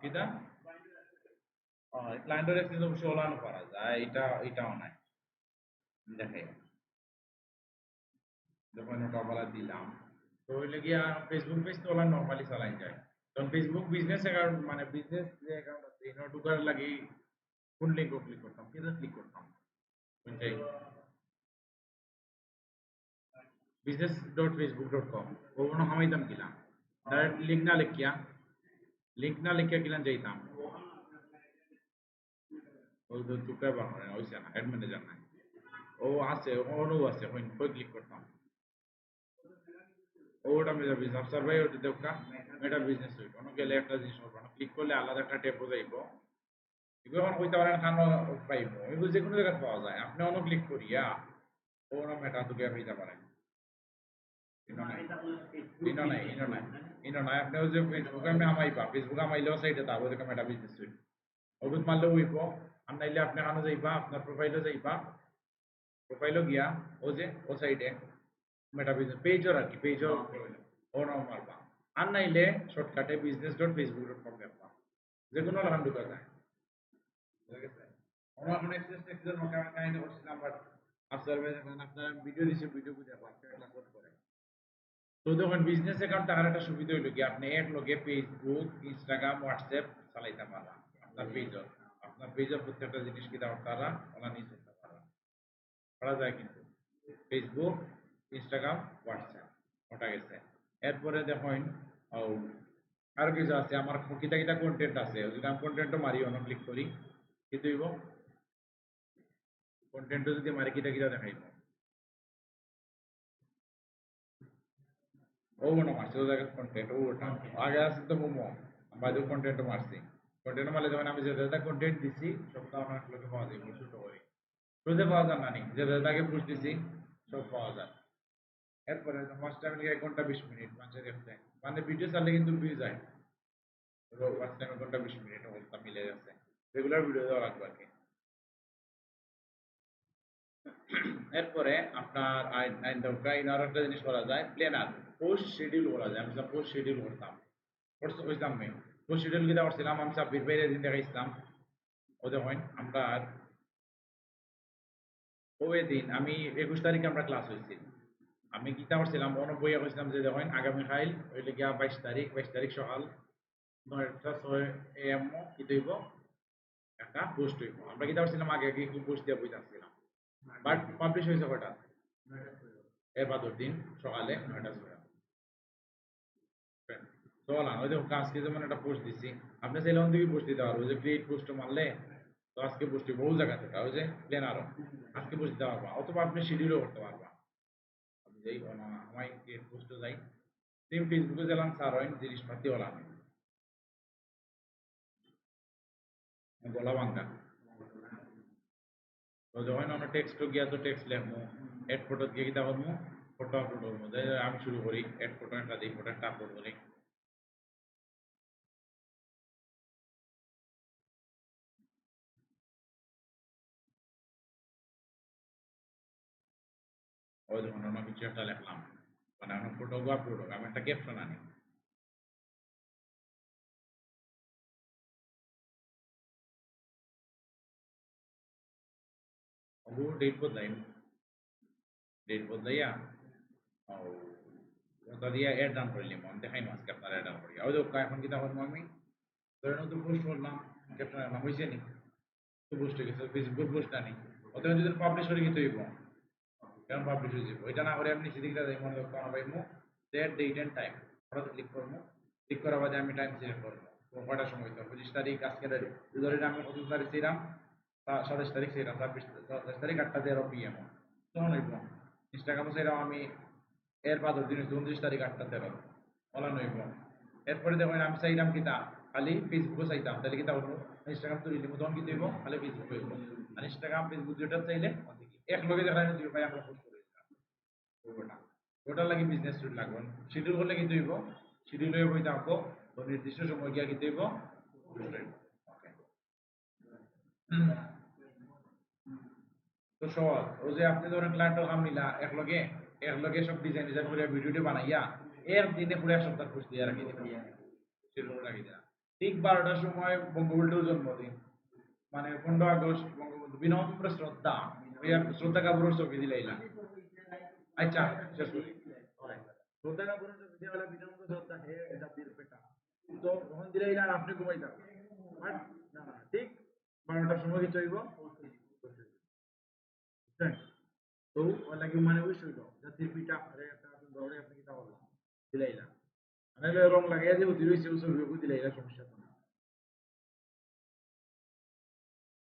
কিটা ক্লায়েন্টের এক্সচেঞ্জ অবশ্যই ওলানো করা যায়, এটাও নাই দেখে যখন ওটা বলা দিলাম তো হইলে গিয়া ফেসবুক পেজ তো ওলা নর্মালি চালাই যায়। তখন ফেসবুক বিজনেস অ্যাকাউন্ট মানে বিজনেস যে অ্যাকাউন্ট আছে এটা ঢুকার লাগি কোন লিঙ্ক ক্লিক করতাম, কিটা ক্লিক করতাম ওইটাই business.facebook.com ওগুলো হামাইতাম কিলাম ডাইরেক্ট লিঙ্ক না লিখিয়া কিলাম যাইতাম ওই তো চুপে বানানো হইছে না হেড ম্যানেজার নাই ও আছে অনু আছে কই কই ক্লিক করতাম ওটা মেজা বিজনেস সার্ভাই ওটা দেখা এটা বিজনেস হইব অন্য গেলে একটা জিনিস হবে না ক্লিক করলে আলাদা একটা ট্যাব যাইব এগুলো এখন কইতে পারেন খানো পাইব এগুলো যে কোনো জায়গায় পাওয়া যায় আপনি অন্য ক্লিক করিয়া ওরা মেটা তো গিয়া হইতে পারেন ইনো নাই ইনো নাই আপনি ওই যে ফেসবুকে আমি আমাইবা ফেসবুকে আমাইলেও সাইটে তারপর দেখে মেটা বিজনেস হইব ওগুলো মারলে হইব আর নাইলে আপনি খানো যাইবা আপনার প্রোফাইলে যাইবা প্রোফাইলও গিয়া ও যে ও সাইডে মেটা বিজনেস পেজর আর কি পেজর ও নাও মারবা আর নাইলে শর্টকাটে business.facebook.com লেখবা যে কোনো লাগান ঢুকা যায় বুঝা গেছে আমরা এখন এক্সেস টেক্সের মধ্যে আমি কাহিনী করছিলাম বাট আফটার আপনার ভিডিও দিছে ভিডিও বুঝে পারছে একটা কোড করে তো দেখুন বিজনেস অ্যাকাউন্ট টাকার একটা সুবিধা হইলো কি আপনি এক লগে ফেসবুক ইনস্টাগ্রাম হোয়াটসঅ্যাপ চালাইতে পারবেন আপনার পেজের প্রত্যেকটা জিনিস কি দেওয়ার তারা ওলা নিয়ে চলতে পারবেন করা যায় কিন্তু ফেসবুক ইনস্টাগ্রাম হোয়াটসঅ্যাপ ওটা গেছে এরপরে দেখুন ও আর কিছু আছে আমার কিতা কিতা কন্টেন্ট আছে যদি আমি কন্টেন্টও মারি অন্য ক্লিক করি কিন্তু হইব কন্টেন্টও যদি মারি কিতা কিতা দেখাইব ও মনে মারছে ও জায়গায় কন্টেন্ট ওটা আগে আছে তো মোমো বাইরে কন্টেন্ট মারছি কন্টেন্ট মারলে যেমন আমি যে দাদা কন্টেন্ট দিছি সব তো আমার লোকে পাওয়া যায় ছোট করে শুরুতে পাওয়া যায় না নি যে দাদাকে পুষ দিছি সব পাওয়া যায় এরপরে ফার্স্ট টাইম লিখে 1 ঘন্টা 20 মিনিট মানুষের দেখতে মানে ভিডিও চাললে কিন্তু ভিউ যায় ফার্স্ট টাইম 1 ঘন্টা 20 মিনিট অবস্থা মিলে যাচ্ছে রেগুলার ভিডিও দেওয়া লাগবে আর কি এরপরে আপনার আইন দরকার আরো একটা জিনিস করা যায় প্ল্যানার পোস্ট শিডিউল করা যায় আমি পোস্ট শিডিউল করতাম করছিলাম আমি পোস্ট শিডিউল কিটা করছিলাম আমি সাব্বির ভাইয়ের দিন দেখাইছিলাম ও দেখেন আমরা ওই দিন আমি 21 তারিখে আমরা ক্লাস হয়েছি আমি গীতা করছিলাম বইয়া কইছিলাম যে দেখেন আগামীকাল হইলে গিয়া 22 তারিখ সকাল 9টা 6 AM কি হইব একটা পোস্ট হইব আমরা গীতা করছিলাম আগে আগে একটু পোস্ট দিয়ে বই থাকছিলাম বাট পাবলিশ হয়েছে কটা এর বাদর দিন সকালে 9টা 6 চলান ওই দেখো আজকে যেমন একটা পোস্ট দিছি আপনি চাইলে অন থেকে পোস্ট দিতে পারবো যে ক্রিয়েট পোস্ট মারলে তো আজকে পোস্ট বহু জায়গা থেকে ওই যে প্ল্যানারও আজকে পোস্ট দিতে পারবা অথবা আপনি শিডিউলও করতে পারবা আমি যেই আমার ক্রিয়েট পোস্টে যাই সেম ফেসবুকে গেলাম স্যার হয় জিনিসপাতি হলাম গলা ভাঙ্গা তো যখন অন্য টেক্সট গিয়া তো টেক্সট লেখবো এড ফটো গিয়ে কিতা করবো ফটো আপলোড করবো আমি শুরু করি এড ফটো একটা দিই ফটো একটা আপলোড করি ওই যখন অন্য কিছু একটা লেখলাম মানে আমার ফটো আপলোড হোক আমি একটা ক্যাপশন আনি ও ডেট বদলাইয়া ও ওটা দিয়ে এড ডান করে নিলাম আমি দেখাই আজকে আপনার এড ডান করি ওই তো এখন কিতা করবো আমি ধরে নতুন পোস্ট করলাম ক্যাপশন নাম হয়েছে নি তো পোস্ট হয়ে গেছে ফেসবুক পোস্ট আনি ওতে যদি পাবলিশ করে গেতে হইব কেমন পাবলিশ হয়ে যাবো এটা না করে আমি নিচে দিকে যাই মনে করতে পাইবো ডেট ডেট এন্ড টাইম ওটাতে ক্লিক করবো ক্লিক করার বাদে আমি টাইম সিলেক্ট করবো কয়টার সময় তো 25 তারিখ আজকে ধরে আমি কত তারিখ ছিলাম 27 তারিখ ছিলাম 27 তারিখ 8টা 13 PM তখন হইব ইনস্টাগ্রামে ছিলাম আমি এর বাদর দিন 29 তারিখ 8টা 13 অনলাইন হইব এরপরে দেখুন আমি চাইলাম কিতা খালি ফেসবুকে চাইতাম তাহলে কিতা হইব ইনস্টাগ্রাম তৈরি দিব তখন কি হইব খালি ফেসবুক হইব আর ইনস্টাগ্রাম ফেসবুক দুইটা চাইলে এক লগে দেখা দুই ভাই আমরা পোস্ট করে দিলাম ওটা ওটার লাগে বিজনেস শুরু লাগবে শিডিউল করলে কিন্তু হইব শিডিউল হয়ে বই থাকবো তো নির্দিষ্ট সময় গিয়া কিন্তু হইব ওকে তো সহজ ওই যে আপনি ধরেন ক্লায়েন্টের কাম নিলা একলগে সব ডিজাইন ডিজাইন করে ভিডিওটি বানাইয়া এর দিনে পুরো 1 সপ্তাহ খুঁজ দিয়ে রাখি দিবেন শিডিউল রাখি দিলাম ঠিক 12টার সময় বঙ্গবন্ধুর জন্মদিন মানে 15 আগস্ট বঙ্গবন্ধু বিনম্র শ্রদ্ধা ওই আর শ্রদ্ধা কাপুরের ছবি দিলাইলাম আচ্ছা শেষ করি শ্রদ্ধা কাপুরের ছবি দিয়ে হলে বিনম্র শ্রদ্ধা হে জাতির পেটা তো তখন দিলাইলাম আপনি ঘুমাই যাবেন বাট না না ঠিক 12টার সময় কি চাইব বুঝছেন তো ওর লাগে মানে ওই শৈল জাতির পিতা আরে একটা দৌড়ে আপনি কি তা বললাম দিলাইলাম নাহলে রং লাগাইয়া যে অতি রয়েছে ওই ছবি দিলাইলা সমস্যা তো না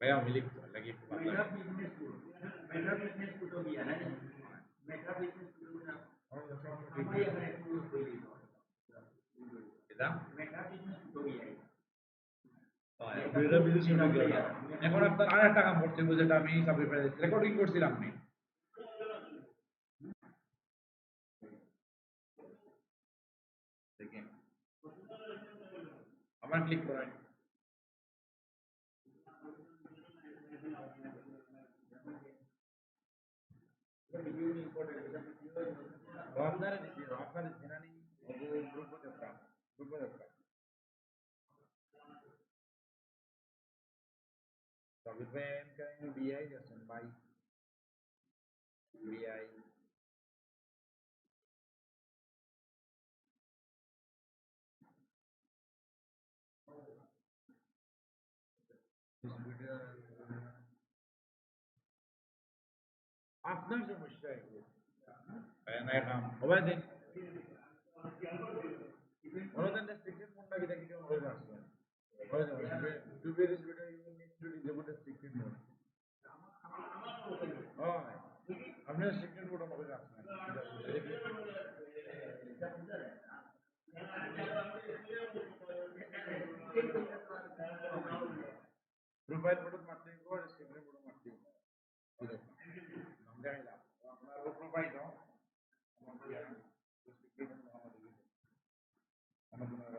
ভাই আমি লিখতে লাগে একটু mega business school mega business school तो भी है ना मेगा बिजनेस स्कूल में हमारे यहाँ एक स्कूल खोली এটা मेगा बिजनेस स्कूल तो भी है দুইটা বিদেশ এখন আপনার আর একটা কাম করতে হবে যেটা আমি সাবমিট করে রেকর্ডিং করছিলাম আমি দেখেন আমার ক্লিক করেন वीडियो में इम्पोर्टेंट है वीडियो আপনার জেনানি গ্রুপ দেখতাম গ্রুপ দেখতাম সাবির ভাই এম কাইন বিআই আছেন ভাই বিআই আপনার সমস্যা এগুলো না কাম সবাই দেন ওনাদের রেস্ট্রিক্টেড মোডটা কি দেখি কেমন হয়ে যাচ্ছে to be this video you need to disable the restricted mode হয় আপনি restricted mode আমাকে রাখছেন প্রোফাইল ফটো মারতে গো restricted mode মারতে নাম দেখাইলাম আপনার প্রোফাইল restricted mode আমাদের আমাদের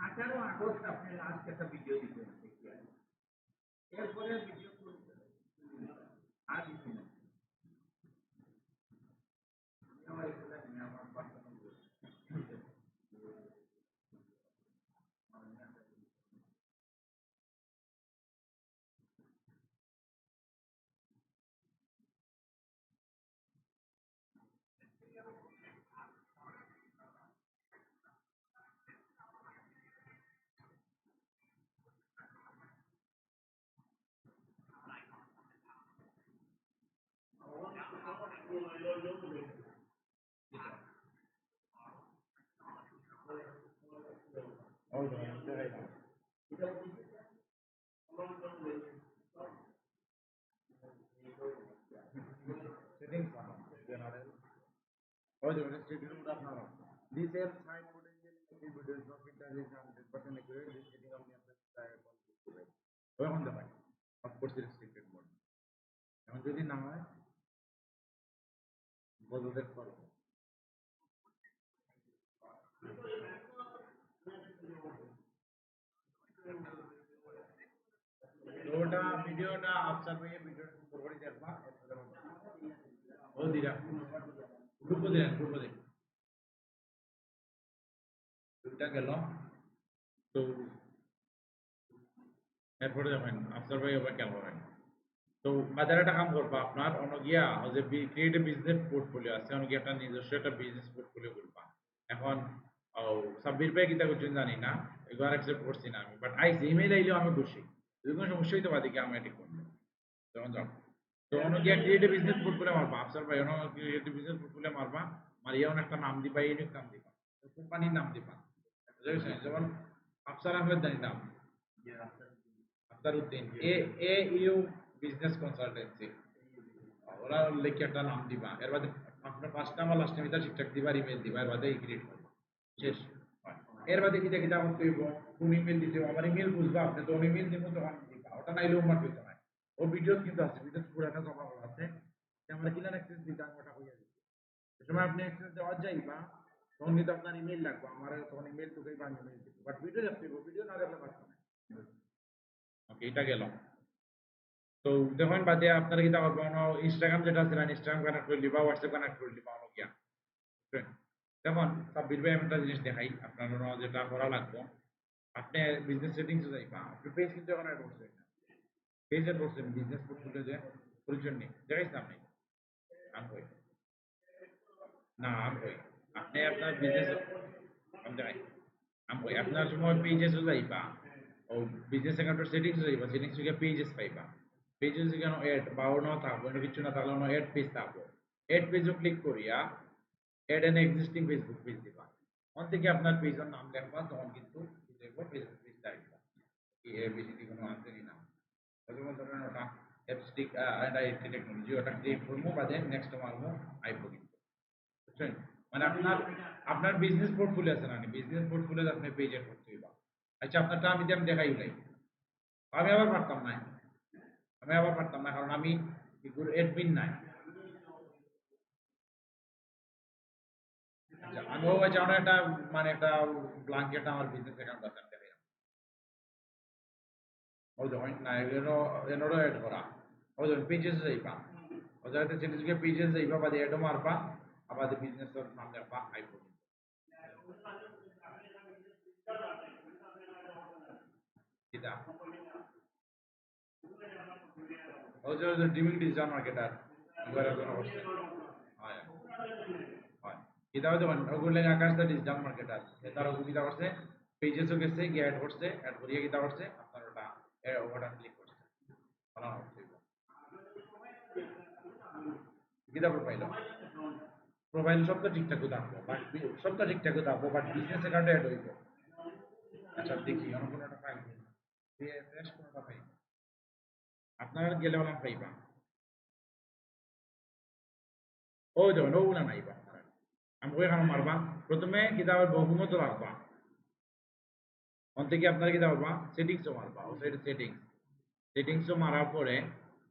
আঠারো আগস্ট আপনি লাস্ট একটা ভিডিও দিতেন এরপরে ভিডিও আর দিচ্ছি না আমার এগুলা নিয়ে আমার personal settings general or the restricted mode আপনার this helps hide potential negative videos not filter is 100% accurate this setting আপনি আপনার কল করতে পারেন এখন দেখাই অফ কোর্স restricted mode এখন যদি না হয় বদলতে পারবো তো ওটা ভিডিওটা আফসার ভাই ভিডিওটা সুন্দর করে দেখবা ও দিরা গ্রুপে দেন গ্রুপে দেন দুইটা গেল তো এরপরে দেখেন আফসার ভাই আবার কেন করেন তো বাজারে একটা কাম করবা আপনার অন্য গিয়া যে ক্রিয়েটিভ বিজনেস পোর্টফোলিও আছে অন্য গিয়া একটা নিজস্ব একটা বিজনেস পোর্টফোলিও করবা এখন সাব্বির ভাই কিতা করছেন জানি না এগুলো অ্যাকসেপ্ট করছি না আমি বাট আইসি ইমেল আইলেও আমি খুশি যদি কোনো সমস্যা হইতে পারে কি আমি এটি করবো তখন যাও তো অন্য গিয়া ক্রিয়েটিভ বিজনেস পোর্টফোলিও মারবা আফসার ভাই অন্য ক্রিয়েটিভ বিজনেস পোর্টফোলিও মারবা মারিয়া অন্য একটা নাম দিবা ইউনিক নাম দিবা কোম্পানির নাম দিবা বুঝেছেন যেমন আফসার আহমেদ জানি নাম আখতারউদ্দিন এ ইউ বিজনেস কনসালটেন্সি ওরা লিখে একটা নাম দিবা এর বাদে আপনার ফার্স্ট নাম আর লাস্ট নাম এটা ঠিকঠাক দিবা ইমেল দিবা এর বাদে ক্রিয়েট করবা শেষ এর বাদে কিটা কিটা করতে হইব কোন ইমেল দিতে হইব আমার ইমেল বুঝবা আপনি তো ইমেল দিব তখন দিবা ওটা নাইলেও আমার পেতে নাই ও ভিডিও কিন্তু আছে ভিডিও পুরাটা জমা করা আছে আমরা কিলার অ্যাক্সেস দিতে আমি ওটা হইয়া দিচ্ছি এই সময় আপনি অ্যাক্সেস দেওয়া যাইবা তখন কিন্তু আপনার ইমেল লাগবে আমার তখন ইমেল তোকেই বানিয়ে ইমেল দিব বাট ভিডিও দেখতে হইব ভিডিও না দেখলে পারতো না ওকে এটা গেল। তো দেখুন বাদে আপনারা কিতা করবেন ইনস্টাগ্রাম যেটা আছে না ইনস্টাগ্রাম কানেক্ট করে লিবা হোয়াটসঅ্যাপ কানেক্ট করে লিবা গিয়া বুঝছেন? যেমন সাব্বির ভাই আমি একটা জিনিস দেখাই আপনার যেটা করা লাগবে আপনি বিজনেস সেটিংস যাইবা আপনি পেজ কিন্তু এখন অ্যাড করছেন না পেজ অ্যাড করছেন বিজনেস পোর্টফোলিও যে পরিচয় নেই দেখাইছ না আপনি আম কই না আম কই আপনি আপনার বিজনেস আম দেখাই আম কই আপনার সময় পেজেস যাইবা ও বিজনেস অ্যাকাউন্টের সেটিংস যাইবা সেটিংস থেকে পেজেস পাইবা পেজেস কেন এড বা অন্য থাকবো অন্য কিছু না তাহলে অন্য এড পেজ থাকবো এড পেজও ক্লিক করিয়া add an existing Facebook page দিবা ওখান থেকে আপনার পেজের নাম লেখবা তখন কিন্তু দেখবো ফেসবুক পেজটা আসবা কি এ বেশি কোনো আনসারই না যেমন ধরেন ওটা অ্যাপস্টিক অ্যান্ড আইটি টেকনোলজি ওটা ক্রিয়েট করবো বা দেন নেক্সট মারবো আইবো কিন্তু বুঝছেন মানে আপনার আপনার বিজনেস পোর্টফোলিও আছে না বিজনেস পোর্টফোলিও আপনি পেজ এড করতে হইবা আচ্ছা আপনারটা আমি দেখাই নাই আমি আবার পারতাম না কারণ আমি অ্যাডমিন নাই আচ্ছা আমিও আচ্ছা আমার একটা মানে একটা ব্ল্যাঙ্কেট আমার বিজনেস অ্যাকাউন্ট আছে আমি দেখাই ওই যখন না এনোরও অ্যাড করা ওই যখন পেজেস যাইবা ওই জায়গাতে সেটিকে পেজেস যাইবা বা অ্যাডও মারবা আবার বিজনেসের নাম দেখবা আইবো কিতা ওই যে ডিমিং ডিজিটাল মার্কেটার এগুলোর জন্য করছে হয় হয় কিতাও যেমন ওগুলো আকাশ দা ডিজিটাল মার্কেটার তার সুবিধা করছে পেজেসও গেছে গিয়ে অ্যাড করছে অ্যাড করিয়ে কিতা করছে আপনার ওটা ওটা ক্লিক করছে ভালো হচ্ছে কিতা প্রোফাইল প্রোফাইল সব তো ঠিকঠাক থাকবো বাট সব তো ঠিকঠাক থাকবো বাট বিজনেস অ্যাকাউন্টে অ্যাড হইব আচ্ছা দেখি অন্য কোনোটা পাই ফ্রেশ কোনোটা পাই আপনারা গেলে হলাম পাইবা ওই দেখুন ওগুলা নাইবা আপনারা আমি এখানে মারবা প্রথমে কিতা বহুমত রাখবা ওখান থেকে আপনারা কিতা করবা সেটিংসও মারবা ও সাইডে সেটিংসও মারার পরে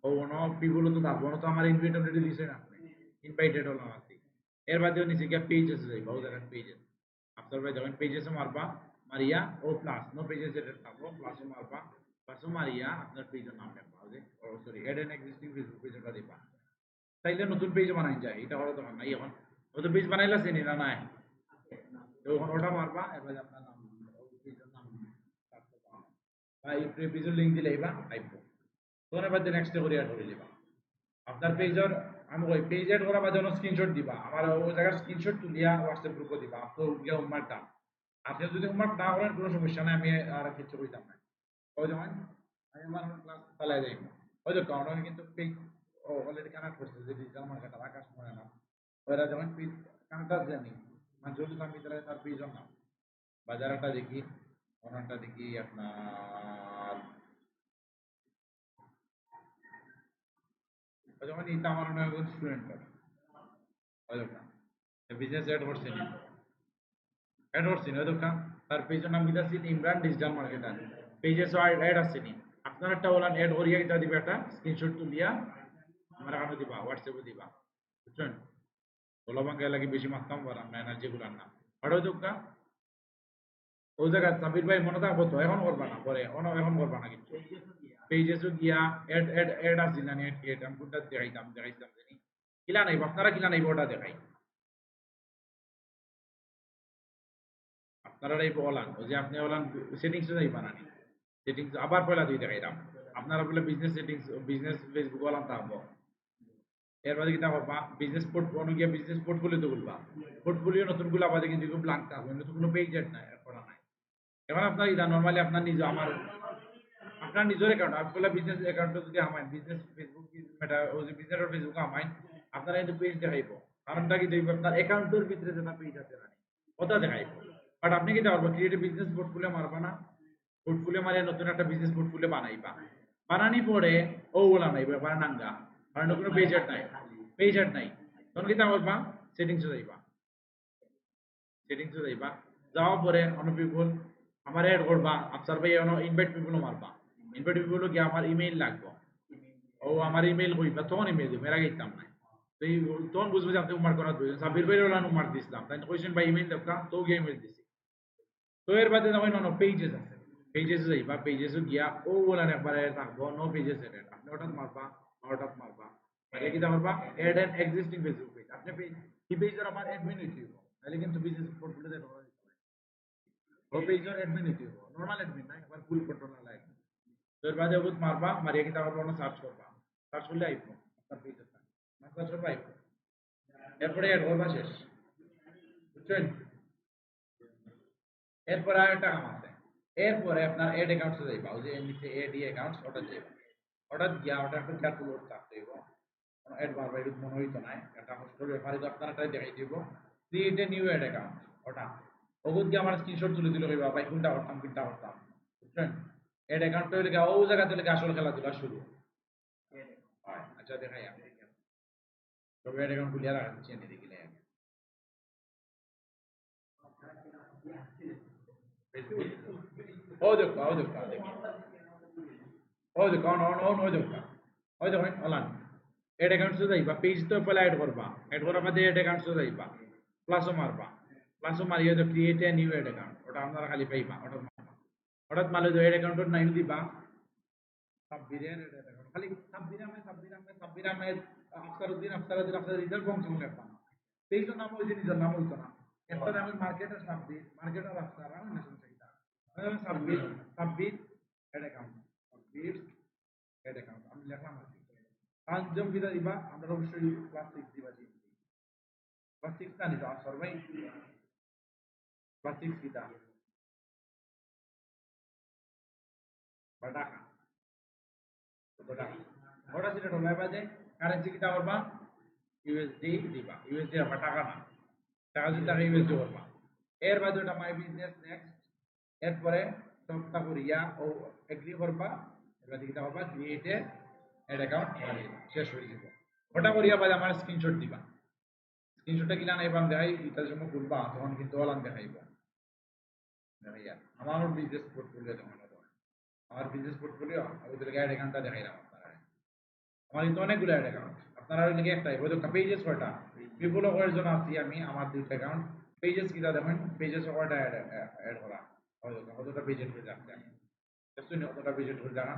ও কোনো পিগুলো তো থাকবো না তো আমার ইনভাইট অলরেডি দিয়েছেন আপনি ইনভাইটেড হলাম আছি এর বাদেও নিচে গিয়ে পেজেস যাইবা ও দেখেন পেজেস আপনার ভাই যখন পেজেসও মারবা মারিয়া ও প্লাস নো পেজেস এর থাকবো প্লাসও মারবা প্লাসও মারিয়া আপনার পেজের নাম লেখবা ও যে ও sorry add an existing Facebook page ওটা দিবা চাইলে নতুন পেজ বানাই যায় এটা হলো তখন নাই এখন নতুন পেজ বানাইলা চিনি না নাই তো এখন ওটা মারবা এবার আপনার নাম পেজের নাম বা এই পেজের লিঙ্ক দিলে এবার আইবো তখন এবার নেক্সট করে অ্যাড করে দিবা আপনার পেজের আমি ওই পেজ অ্যাড করা বাদে স্ক্রিনশট দিবা আমার ওই জায়গার স্ক্রিনশট তুলিয়া হোয়াটসঅ্যাপ গ্রুপে দিবা আপনার গিয়ে হোমওয়ার্কটা আপনি যদি হোমওয়ার্ক না করেন কোনো সমস্যা নাই আমি আর কিছু কইতাম না ওই যেমন আমি আমার ক্লাস চালাই যাই ওই যে কারণ কিন্তু পেজ অলরেডি কানেক্ট করছে যে ডিজিটাল মার্কেটার আকাশ মনে না ওরা যেমন পেজ কানেক্ট জানি মানে যদি আমি তাহলে তার পেজের নাম বাজারটা দেখি ওনারটা দেখি আপনার ওই যেমন এটা আমার অনেক স্টুডেন্ট ওই দোকান বিজনেস অ্যাড করছে নি অ্যাড করছি ওই দোকান তার পেজের নাম দিতেছি ইমরান ডিজিটাল মার্কেটার পেজে সো অ্যাড আসছে নি আপনার একটা বলান অ্যাড করিয়া এটা দিবে একটা স্ক্রিনশট তুলিয়া আমার এখানে দিবা হোয়াটসঅ্যাপে দিবা বুঝছেন গোলাবাঙ্গা লাগে বেশি মারতাম পারাম না এনার্জি গুলার না হঠাৎ দোকান ওই জায়গা সাবির ভাই মনে থাকবো তো এখন করবা না পরে এখন করবা না কিছু পেজেসও গিয়া এড আসছিল না এড আমি কোনটা দেখাইতাম জানি কিলা নাই আপনারা কিলা নাই ওটা দেখাই আপনারা এই বলান ওই যে আপনি বলান সেটিংস যাই বানানি সেটিংস আবার পয়লা দুই দেখাইলাম আপনারা বলে বিজনেস সেটিংস বিজনেস ফেসবুক বলান থাকবো এর বাদে কিতা করবা বিজনেস পোর্টফোলিও গিয়া বিজনেস পোর্টফোলিও তো বলবা পোর্টফোলিও নতুন গুলো আবার কিন্তু ব্ল্যাঙ্ক থাকবে নতুন কোনো পেজ এড নাই করা নাই এখন আপনার ইদা নরমালি আপনার নিজে আমার আপনার নিজের অ্যাকাউন্ট আপনার বিজনেস অ্যাকাউন্ট যদি আমায় বিজনেস ফেসবুক মেটা ওই যে বিজনেস ফেসবুক আমায় আপনারা কিন্তু পেজ দেখাইব কারণটা কি দেখবে আপনার অ্যাকাউন্টের ভিতরে যেটা পেজ আছে না ওটা দেখাইব বাট আপনি কি দেখবেন ক্রিয়েটিভ বিজনেস পোর্টফোলিও মারবা না পোর্টফোলিও মারিয়ে নতুন একটা বিজনেস পোর্টফোলিও বানাইবা বানানি পরে ও বলা নাই ব্যাপার নাঙ্গা কারণ কোনো পেজ অ্যাড নাই তখন কি করবা সেটিংসে যাইবা সেটিংসে যাইবা যাওয়ার পরে অন্য পিপল আমার এড করবা আফসার ভাই ইনভাইট পিপলও মারবা ইনভাইট পিপলও গিয়ে আমার ইমেইল লাগবে ও আমার ইমেইল কইবা তখন ইমেইল দিব এর আগে দিতাম না তো তখন বুঝবো যে আপনি উমার করার প্রয়োজন সাবির ভাই ওলা উমার দিছিলাম তাই কোয়েশ্চেন ভাই ইমেইল দেখা তো গিয়ে ইমেইল দিছি তো এর বাদে যখন অন্য পেজেস আছে পেজেস যাইবা পেজেস গিয়া ও বলেন একবারে থাকবো নো পেজেস এডেড আপনি হঠাৎ মারবা হঠাৎ মারবা মানে কি মারবা add an existing Facebook page আপনি পেজ কি পেজের আমার অ্যাডমিন হইতে হইব তাহলে কিন্তু বিজনেস পোর্টফোলিওতে ঢোকা দিতে পারে ও পেজের অ্যাডমিন হইতে হইব নরমাল অ্যাডমিন না একবার ফুল কন্ট্রোল না লাগে তো এর বাদে ওগুলো মারবা মারিয়া কি তারপর কোনো সার্চ করবা সার্চ করলে আইব আপনার পেজের না সার্চ করবা আইব এরপরে অ্যাড করবা শেষ বুঝছেন এরপরে আর একটা কাম আছে এরপরে আপনার এড অ্যাকাউন্টসে যাইবা ওই যে নিচে এড অ্যাকাউন্টস ওটা যাইবা ওটা গিয়া ওটা একটু কেয়ারফুল করতে থাকতে হইব এড বারবার এরকম মনে হইতো না এটা হোস্টেল ব্যাপারে তো আপনারা এটাই দেখাই দিব create a new ad account ওটা ওগুলো দিয়ে আমার স্ক্রিনশট তুলে দিলে কইবা ভাই কোনটা করতাম বুঝছেন এড অ্যাকাউন্ট হইলে গিয়া ও জায়গা থেকে আসল খেলাধুলা শুরু হয় আচ্ছা দেখাই আমি তবে এড অ্যাকাউন্ট খুলিয়া রাখা দিচ্ছি এনে দেখিলে ও দেখো দেখি ও দেখো অন ও দেখো ওই দেখো অনলাইন এড অ্যাকাউন্টসে যাইবা পেজ তো পহলে এড করবা এড করার বাদে এড অ্যাকাউন্টসে যাইবা প্লাসও মারিয়া তো create a new ad account ওটা আপনারা খালি পাইবা ওটা মারবা হঠাৎ মারলে তো এড অ্যাকাউন্টের নাম দিবা সাব্বিরের এড অ্যাকাউন্ট খালি সাব্বির আহমেদ আফসারুদ্দিন বংশম লেখবা পেজের নাম হইছে নিজের নাম হইতো না একটা নাম মার্কেটার সাব্বির মার্কেটার আফসার আমি না শুনছি এটা Sabbir ad account Sabbir ad account আমি লিখলাম আর কি পাঁচজন বিদা দিবা আমরা অবশ্যই ক্লাস 6 দিবা ক্লাস 6 জানি তো আসর ভাই ক্লাস 6 কিতা বা টাকা কত টাকা ওটা সেটা ঢোকায় বাদে কারেন্সি কিতা করবা ইউএসডি দিবা ইউএসডি আবার টাকা না টাকা যদি টাকা ইউএসডি করবা এর বাদে ওটা মাই বিজনেস নেক্সট এরপরে সবটা করিয়া ও এগ্রি করবা এবার কিতা করবা ক্রিয়েটে এড অ্যাকাউন্ট শেষ হয়ে যাব ওটা করিয়া বাদে আমার স্ক্রিনশট দিবা স্ক্রিনশটটা কিনা নাই বাম দেখাই ইতার সময় খুলবা তখন কিন্তু অলান দেখাইব দেখাইয়া আমার বিজনেস পোর্টফোলিও তখন আমার বিজনেস পোর্টফোলিও ওদের অ্যাড অ্যাকাউন্টটা দেখাইলাম আপনারা আমার কিন্তু অনেকগুলো অ্যাড অ্যাকাউন্ট আপনারা লিখে একটাই ওই তো পেজেস কয়টা পিপল কয়ের জন্য আছি আমি আমার দুইটা অ্যাকাউন্ট পেজেস কিটা দেখেন পেজেস কয়টা অ্যাড করা কতটা পেজের করে রাখতে আমি দেখছেন কতটা পেজের করে জানা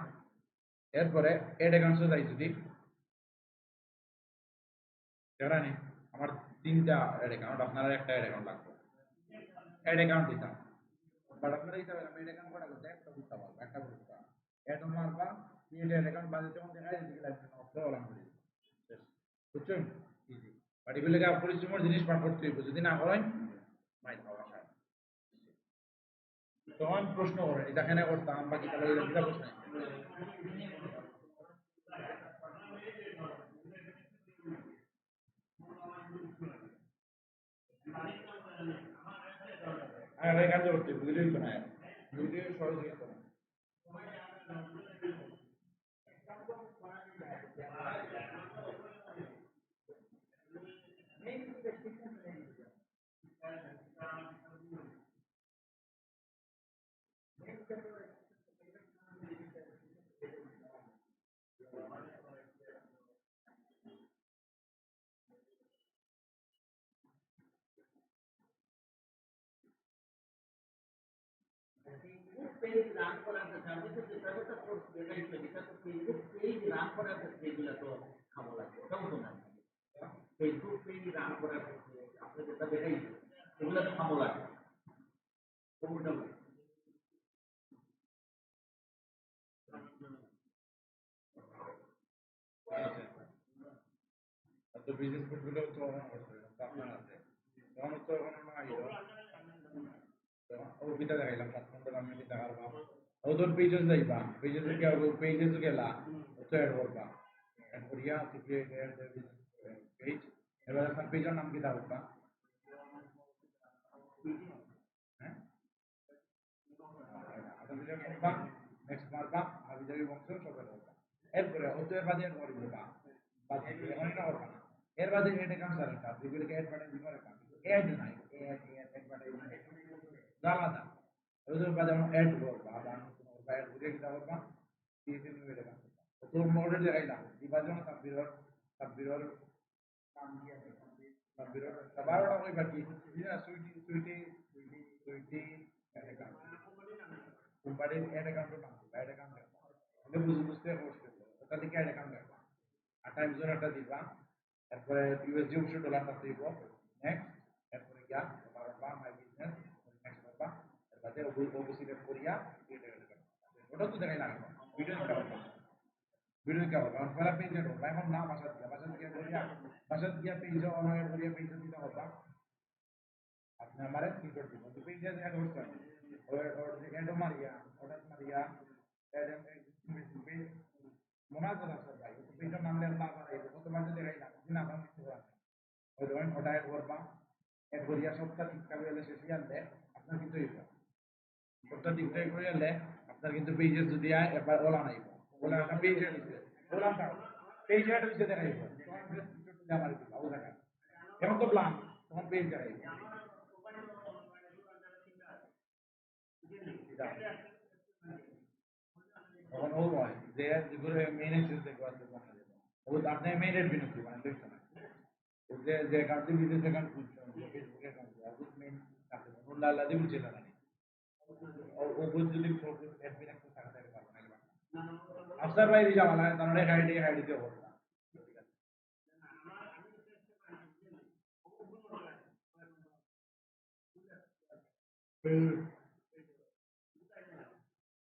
এরপরে অ্যাড অ্যাকাউন্টসে যাই যদি জানি আমার তিনটা অ্যাড অ্যাকাউন্ট আপনারা একটা অ্যাড অ্যাকাউন্ট লাগবে অ্যাড অ্যাকাউন্ট দিতাম বাট আপনারা দিতে পারেন অ্যাড অ্যাকাউন্ট কটা করতে একটা করতে পারবো একটা করতে পারবো অ্যাড মারবা ক্রিয়েট অ্যাড অ্যাকাউন্ট বাজে যখন দেখা যায় দিকে লাগবে না অফ অলাম করে বুঝছেন ইজি বাট এগুলোকে পরিশ্রমের জিনিস বার করতে হইব যদি না করেন মাইট পাওয়া যায় তখন প্রশ্ন করেন এটা কেন করতাম বাকি তাহলে এটা প্রশ্ন আর এই কাজ করতে ভিডিও তো না ভিডিও সহজ হয়ে যাবে ফেসবুক পেজ রান করার কাছে আমি তো যেটা কথা করছি এটাই তো যেটা তো ফেসবুক পেজ রান করার কাছে এগুলো তো খাবো লাগবে ওটাও তো না ফেসবুক পেজ রান করার কাছে আপনি যেটা দেখাইছেন এগুলো তো খাবো লাগবে ওটা তো বিজনেস পোর্টফোলিও তো আপনার আছে তখন তো এখন না আইলো ও কিটা দেখাইলাম 7 ঘন্টা আমি কি টাকার বাপ ও তোর পেজেস যাইবা পেজেস কি হবে পেজেস গেলা ও তো অ্যাড করবা অ্যাড করিয়া তুই পেজ এবার আপনার পেজের নাম কি দাও হ্যাঁ আলহামদুলিল্লাহ করবা নেক্সট মারবা হাবিজাবি বংশ সবাই করবা এরপরে ও তো এর বাদে এড করে দিবা বাদ এখন এটা করবা না এর বাদে এড অ্যাকাউন্ট আর একটা যেগুলোকে এড বাটন দিবা একটা এড নাই এড বাটন আলাদা ওদের বাদে আমরা এড করবা আবার নতুন করবা এড করে দিতে করবা দিয়ে দিন এড অ্যাকাউন্ট তো অলরেডি দেখাইলাম বিভাজন তাব্বিরর নাম কি আছে তাব্বিরর বারোটা কই বাকি সুইটি সুইটি সুইটি সুইটি অ্যাকাউন্ট বাড়ির অ্যাড অ্যাকাউন্টের নাম দিবা, অ্যাড অ্যাকাউন্ট দিবা। তাহলে বুঝতে পোস্ট করবে। ওটা লিখে অ্যাড অ্যাকাউন্ট দিবা। আর টাইম জোন একটা দিবা। এরপরে ইউএসডি $200 দিব। নেক্সট। এরপরে গিয়া বা মাই বিজনেস নেক্সট করবা। এরপরে ওগুলো সিলেক্ট করিয়া এটা করবা। ওটা তো দেখাই না এখন। ভিডিও দিতে হবে। ভিডিও দিতে হবে। কারণ পয়লা পেজে ঢুকবা। এখন না বাসা দিয়া। বাসা দিয়া করিয়া বাসা দিয়া পেজে অনলাইন করিয়া পেজে দিতে হবে। আপনি हमारे स्क्रीनशॉट दिखो तो पेज ऐड होता है और एड मारिया ऑर्डर मारिया एड पेज मुनाज़र असर भाई तो पेज नाम ले अल्लाह पर है तो तुम्हारे देखाई ना दिन आप কিছু করার ওই ধরেন ওটা এড করবা এড করিয়া সবটা ঠিকঠাক হলে শেষে আনলে আপনার কিন্তু হইব সবটা ঠিকঠাক করে আনলে আপনার কিন্তু পেজে যদি আয় এবার ওলা নাইব ওলা একটা পেজ এড হইছে ওলা না পেজ এড হইছে দেখাইব তোমার স্ক্রিনশট তুলে আমার দিবা ও দেখা এখন তো ব্লাঙ্ক তোমার পেজ দেখাইব তখন ও হয় যে যেগুলো মেইন এক্সেস দেখবো আছে ও আপনি মেইন এড বিনুতি মানে দেখছেন যে যে অ্যাকাউন্ট বিজনেস অ্যাকাউন্ট খুলছেন ফেসবুক অ্যাকাউন্ট আর মেইন থাকে ওলা আলাদা বুঝে না ও বুঝ যদি ফোকাস অ্যাডমিন একটা থাকে পারবে না আফসার ভাই রিজা মালা তাহলে হাইডি দিয়ে বলবো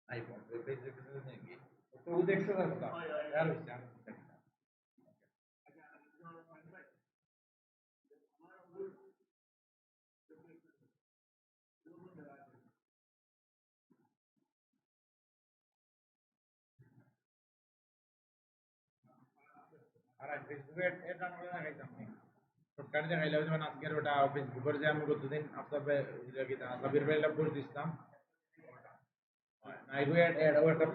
আইফোন পেজ দেখতেছেন নাকি তো ও দেখছে না আর হইছে আমি আর ফেসবুকে এড রান করে দেখাইতাম শর্টকাট দেখাইলে যেমন আজকের ওটা ফেসবুকের যে আমি গতদিন আপনার সাবির ভাইলা পোস্ট দিছিলাম না এগুলো এড ও একটা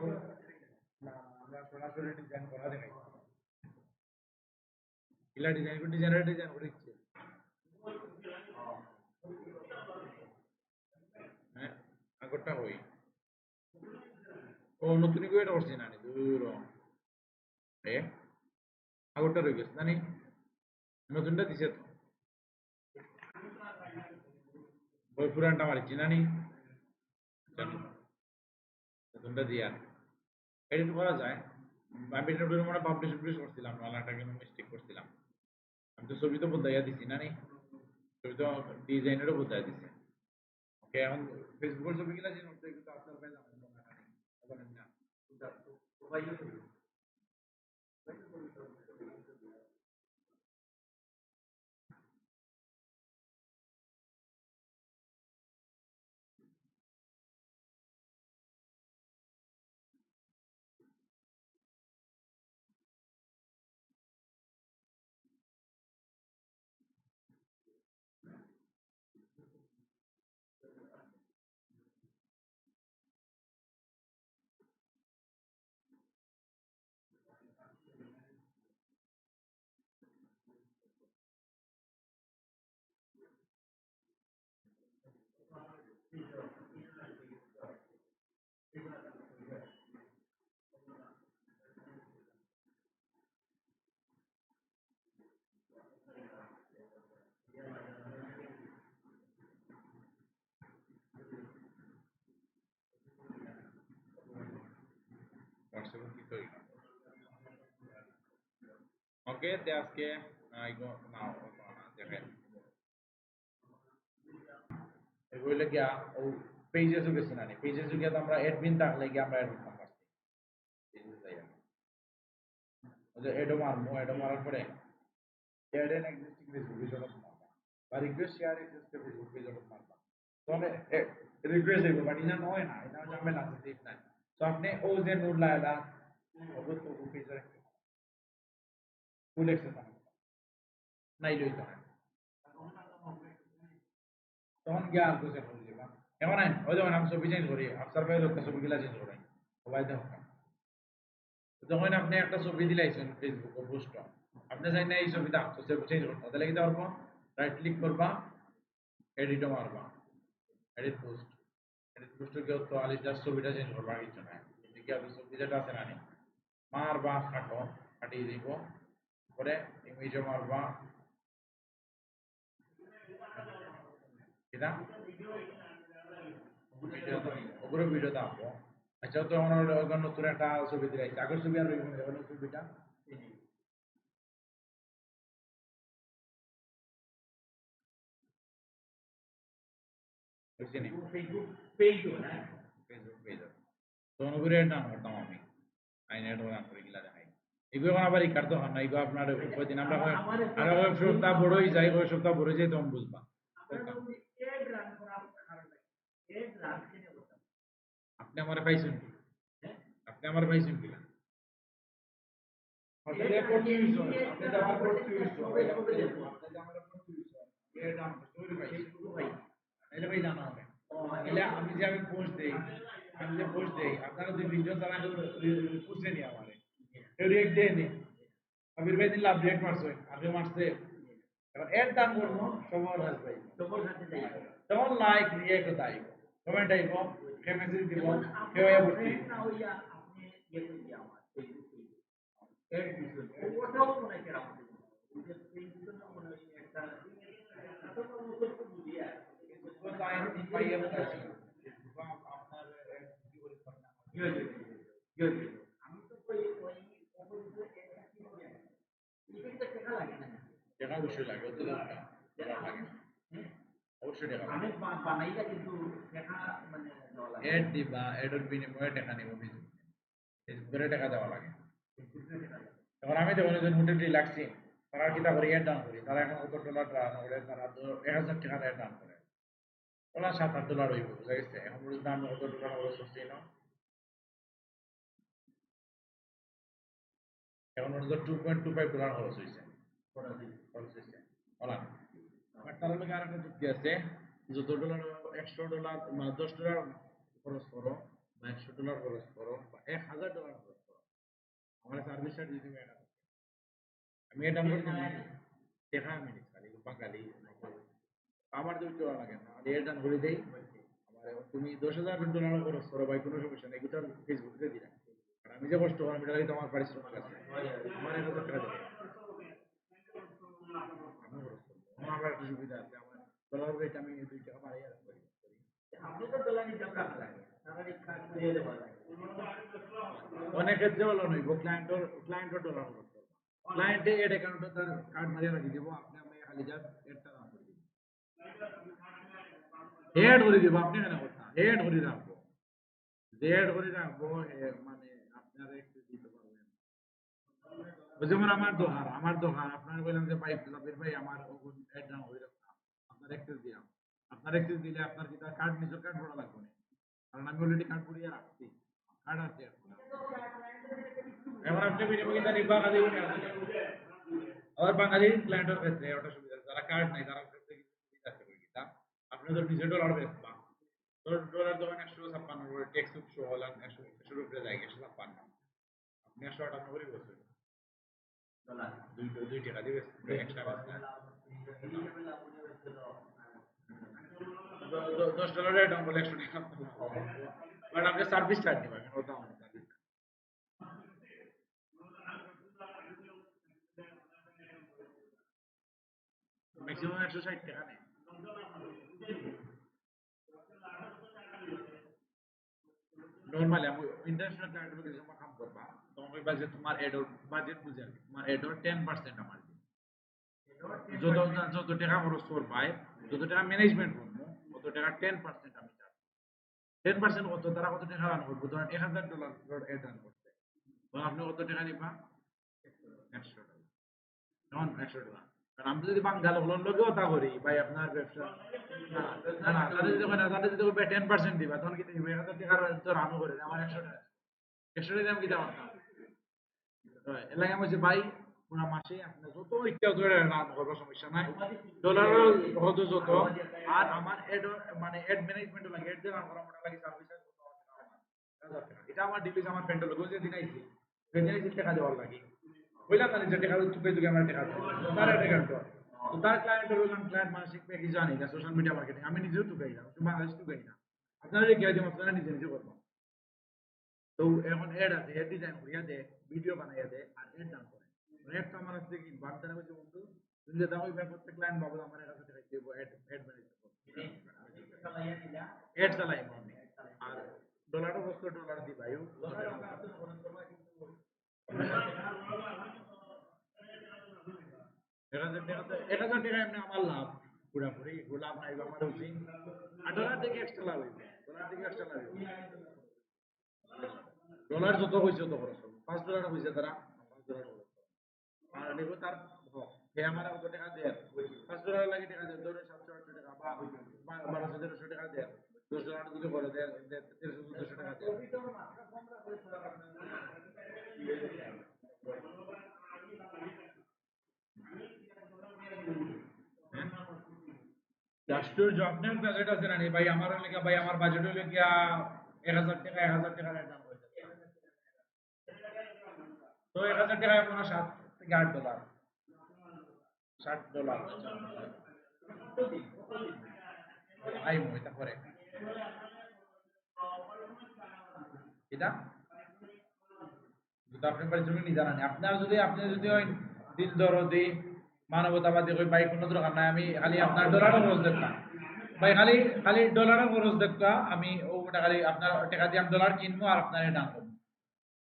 না আমরা সরাসরি ডিজাইন করা দেখাই ইলা ডিজাইন করে দিচ্ছে হ্যাঁ আগরটা হই ও নতুন করে এটা করছি না দূর এ আগরটা রয়ে গেছে জানি নতুনটা দিছে তো ওই পুরানটা মারিছি না নি জানি নতুনটা দিয়া এডিট করা যায় আমি এটা মানে পাবলিশ করছিলাম নালাটা কিন্তু মিস্টেক করছিলাম আমি তো ছবি তো বদলাইয়া দিছি না নি ছবি তো ডিজাইনেরও বদলাই দিছি ওকে এখন ফেসবুকের ছবি কিনা যে নোট কিন্তু আপনার পাইলাম না জানেন না হোয়াটসঅ্যাপে কি করি না ওকে তে আজকে আইগো নাও না দেখেন এগুলো গিয়া ও পেজে গেছি না পেজে গিয়া তো আমরা অ্যাডমিন থাকলে গিয়া আমরা অ্যাড করতে পারছি পেজে যাই ওই যে অ্যাডও মারার পরে add an existing Facebook page order মারবা বা request share existing Facebook page order মারবা তো আমি রিকোয়েস্ট দিব বাট ইনা নয় না এটা ঝামেলা আছে ঠিক না তো আপনি ও যে নোট লাগালা অবশ্য ও পেজে ফুল অ্যাক্সেস নাই লইতো না তখন গিয়া আর কিছু করে দিবা এমন আইন ওই যখন আমি ছবি চেঞ্জ করি আফসার ভাই লোকটা ছবিগুলা চেঞ্জ করে সবাই দেখো যখন আপনি একটা ছবি দিলাইছেন ফেসবুকে পোস্ট আপনি চাই না এই ছবিটা তো চেঞ্জ করতে তাহলে কি করবো রাইট ক্লিক করবা এডিটও মারবা এডিট পোস্টে গিয়ে তো আলি জাস্ট ছবিটা চেঞ্জ করবা আর কিছু না কিন্তু কি আপনি ছবি যেটা আছে না মারবা কাটো কাটিয়ে দিব পরে ইমেজও মারবা এটা ভিডিও তো ওগুলো ভিডিও দাও আচ্ছা তো আমার ওখানে নতুন একটা ছবি দিয়ে রাখছি আগের ছবি আর রইব না এখন ছবিটা বুঝছি নি ফেসবুক পেজও হ্যাঁ ফেসবুক পেজ তো অনুগুলো এড ডাউন করতাম আমি আইন এড ডাউন করে গিলা দেখাই এগুলো এখন আবার রিকার তো হয় না এগুলো আপনার কয়দিন আমরা আরো কয়েক সপ্তাহ বড়ই যাই কয়েক সপ্তাহ বড় যাই তখন বুঝবা এড রান করা কারণে এড রান কেনে করতাম আপনি আমার পাইছেন কি হ্যাঁ আপনি আমার পাইছেন কি না আপনি যে করতে হইছো আপনি যে আমার করতে হইছো আপনি যে আমার করতে হইছো এড ডাউন করতে পাইছি ফেসবুক ভাই এলে ভাই জানা হবে এলে আমি যে আমি পোস্ট দেই আমি যে পোস্ট দেই আপনারা যদি ভিডিও চালান পোস্ট দেনি আমারে রিয়েক্ট দেয়নি আবির ভাই দিন লাভ রিয়েক্ট মারছে আগে মারছে এবার এর দাম করবো সবার আসবে তোমার সাথে যাই তখন লাইক রিয়েক্ট আইব কমেন্ট আইব কেউ মেসেজ দিব কেউ ভর্তি না হইয়া আপনি ইয়ে করে দিয়ে আমার ফেসবুক এড দিছেন ওটাও মনে হয় কেরাম ওই যে ফেসবুকের মনে হয় একটা এত নতুন বুঝিয়া আপনার কি করে আমি তো ওই ওই অপরিচিত এটা টাকা লাগে না টাকা অবশ্যই লাগে অত টাকা লাগে অবশ্যই টাকা আমি লাগে বানাইলা কিন্তু টাকা মানে দেওয়া লাগে এড দিবা এডের বিনিময়ে টাকা নিব ফেসবুকে টাকা দেওয়া লাগে এখন আমি দেখুন যে হোটেলটি লাগছি তারা কিতা করে এড ডাউন করি তারা এখন কত ডলার রান করে তারা 1000 টাকা এড ডাউন করে ওরা 7-8 ডলার হইব বুঝা গেছে এখন বুঝতে আমি কত ডলার খরচ করছি না এখন ওর $2.25 খরচ হয়েছে খরচ হয়েছে বলা বাট তার লগে আর একটা যুক্তি আছে যত ডলার $100 মানে $10 খরচ করো বা $100 খরচ করো বা $1000 খরচ করো আমার সার্ভিস চার্জ দিতে হবে না আমি এটা করছি দেখা আমি খালি বাঙালি আমার তো দেওয়া লাগে না আমি এটা করে দেই আমার তুমি $10,000 খরচ করো ভাই কোনো সমস্যা নেই এটা ফেসবুকে দিলাম আর আমি যে কষ্ট করলাম এটা তো আমার পারিশ্রমিক আছে আমার 1,000 টাকা দেবে আমি খরচ করবো আমার একটা সুবিধা আছে আমার ডলার রেট আমি 2 টাকা বাড়াই আর করি আপনি তো দোলানি টাকা লাগে সারাদিন কাজ করে দেওয়া লাগে অনেক ক্ষেত্রে হলো নইব ক্লায়েন্টর ডলার খরচ করবো ক্লায়েন্টে এড অ্যাকাউন্টে তার কার্ড মারিয়ে রাখি দিব আপনি আমি খালি যা এডটা দাম করে দিব এড করে দিব আপনি কেন কথা এড করে রাখবো এড করে রাখবো মানে আপনারা একটু দিতে পারবেন যেমন আমার দোকান আপনারা বললেন যে ভাই জাবির ভাই আমার এড নাম হয়ে রাখতাম আপনার অ্যাক্সেস দিলাম আপনার অ্যাক্সেস দিলে আপনার কি তার কার্ড নিজের কার্ড ভরা লাগবে না কারণ আমি অলরেডি কার্ড ভরিয়ে রাখছি কার্ড আছে এখন আপনি বিনিময়ে তার বাঙালি আবার বাঙালি ক্লায়েন্টের ক্ষেত্রে ওটা সুবিধা আছে। যারা কার্ড নাই তারা ক্ষেত্রে কিছু সুবিধা আছে বই কিতা আপনি ধর নিজে ডলার বেচবা ডলার দোকান 156 করে ট্যাক্স সহ হলাম 100 উপরে যায় 156 আপনি 158 করে বলছেন ডলার দুই টাকা দিবে এক্সট্রা বেচলেন $10 রেট বলে 100 টাকা বাট আপনি সার্ভিস চার্জ দিবেন ওটা আমাদের সার্ভিস ম্যাক্সিমাম 160 টাকা নেয় নরমালি আমি ইন্টারন্যাশনাল ক্লায়েন্টের লোকে যখন কাম করবা তখন কইবা যে তোমার এডর বাজেট বুঝে আর কি তোমার এডর 10% আমার দিন যত যত টাকা খরচ করবাই যত টাকা ম্যানেজমেন্ট করবো কত টাকা 10% আমি চার্জ 10% কত তারা কত টাকা রান করবো ধরেন $1,000 এড রান করতে তখন আপনি কত টাকা নিবা $100 তখন $100 কারণ আমি যদি বাঙ্গাল হলন লগেও তা করি ভাই আপনার ব্যবসা না তাদের যদি না তাদের যদি 10% দিবা তখন কি দিবে 1,000 টাকা তো রানও করে আমার 100 টাকা 100 টাকা আমি কি দেওয়া এলাকা আমি বলছি ভাই পুরা মাসে আপনার যত ইচ্ছা ধরে রান করবো সমস্যা নাই ডলারও হতো যত আর আমার এড মানে এড ম্যানেজমেন্ট লাগে এড রান করা মোটা লাগে সার্ভিস এটা আমার ডিলিজ আমার ফ্রেন্ডের লোক যে দিন আইছি সেদিন আইছি টাকা দেওয়ার লাগে বুঝলাম না যে টাকা চুপে চুপে আমার টাকা দেয় তার একটা কাজ তো তার ক্লায়েন্টের বললাম ক্লায়েন্ট মানসিক প্যাকেজ জানি না সোশ্যাল মিডিয়া মার্কেটিং আমি নিজেও টুকাই না বাংলাদেশ টুকাই না আপনারা কি আছে আপনারা নিজে নিজে করবেন তো এখন এড আছে এড ডিজাইন করিয়া দে ভিডিও বানাইয়া দে আর এড দাম করে এড তো আমার কাছে কি বাদ দেওয়া হয়েছে বন্ধু তুমি যে দাও প্রত্যেক ক্লায়েন্ট বাবু আমার কাছে টাকা দিব এড এড ম্যানেজ এড চালাই আমি আর ডলারও বস্তু ডলার দিবা ইউ এক হাজার টাকা এমনি আমার লাভ পুরাপুরি লাভ নাই আমার উচিত আর ডলার থেকে এক্সট্রা লাভ হইবে ডলার থেকে এক্সট্রা লাভ হইবে ডলার যত হয়েছে তত খরচ হবে $5 হয়েছে তারা $5 খরচ করো। আর নেব তার হে আমার কত টাকা দেয় $5 লাগে টাকা দেয় ধরো 700-800 টাকা বা 1200-1300 টাকা দেয় $10 যদি করে দেয় 1300-1400 টাকা দেয় আশ্চর্য আপনার বাজেট আছে না নি ভাই আমার লেখা ভাই আমার বাজেট হইলে গিয়া 1000 টাকা 1000 টাকা রেট হয়ে যাবে তো 1000 টাকা মনে $7 থেকে $8 $60 আই এটা করে এটা যদি আপনি পারিশ্রমিক নি জানানি আপনার যদি আপনি যদি ওই দিল দরদি মানবতাবাদী ওই বাইক কোনো দরকার নাই আমি খালি আপনার ডলারও খরচ দেখতাম ভাই খালি খালি ডলারও খরচ দেখতা আমি ওটা খালি আপনার টাকা দিয়ে আমি ডলার কিনবো আর আপনার এটা আনবো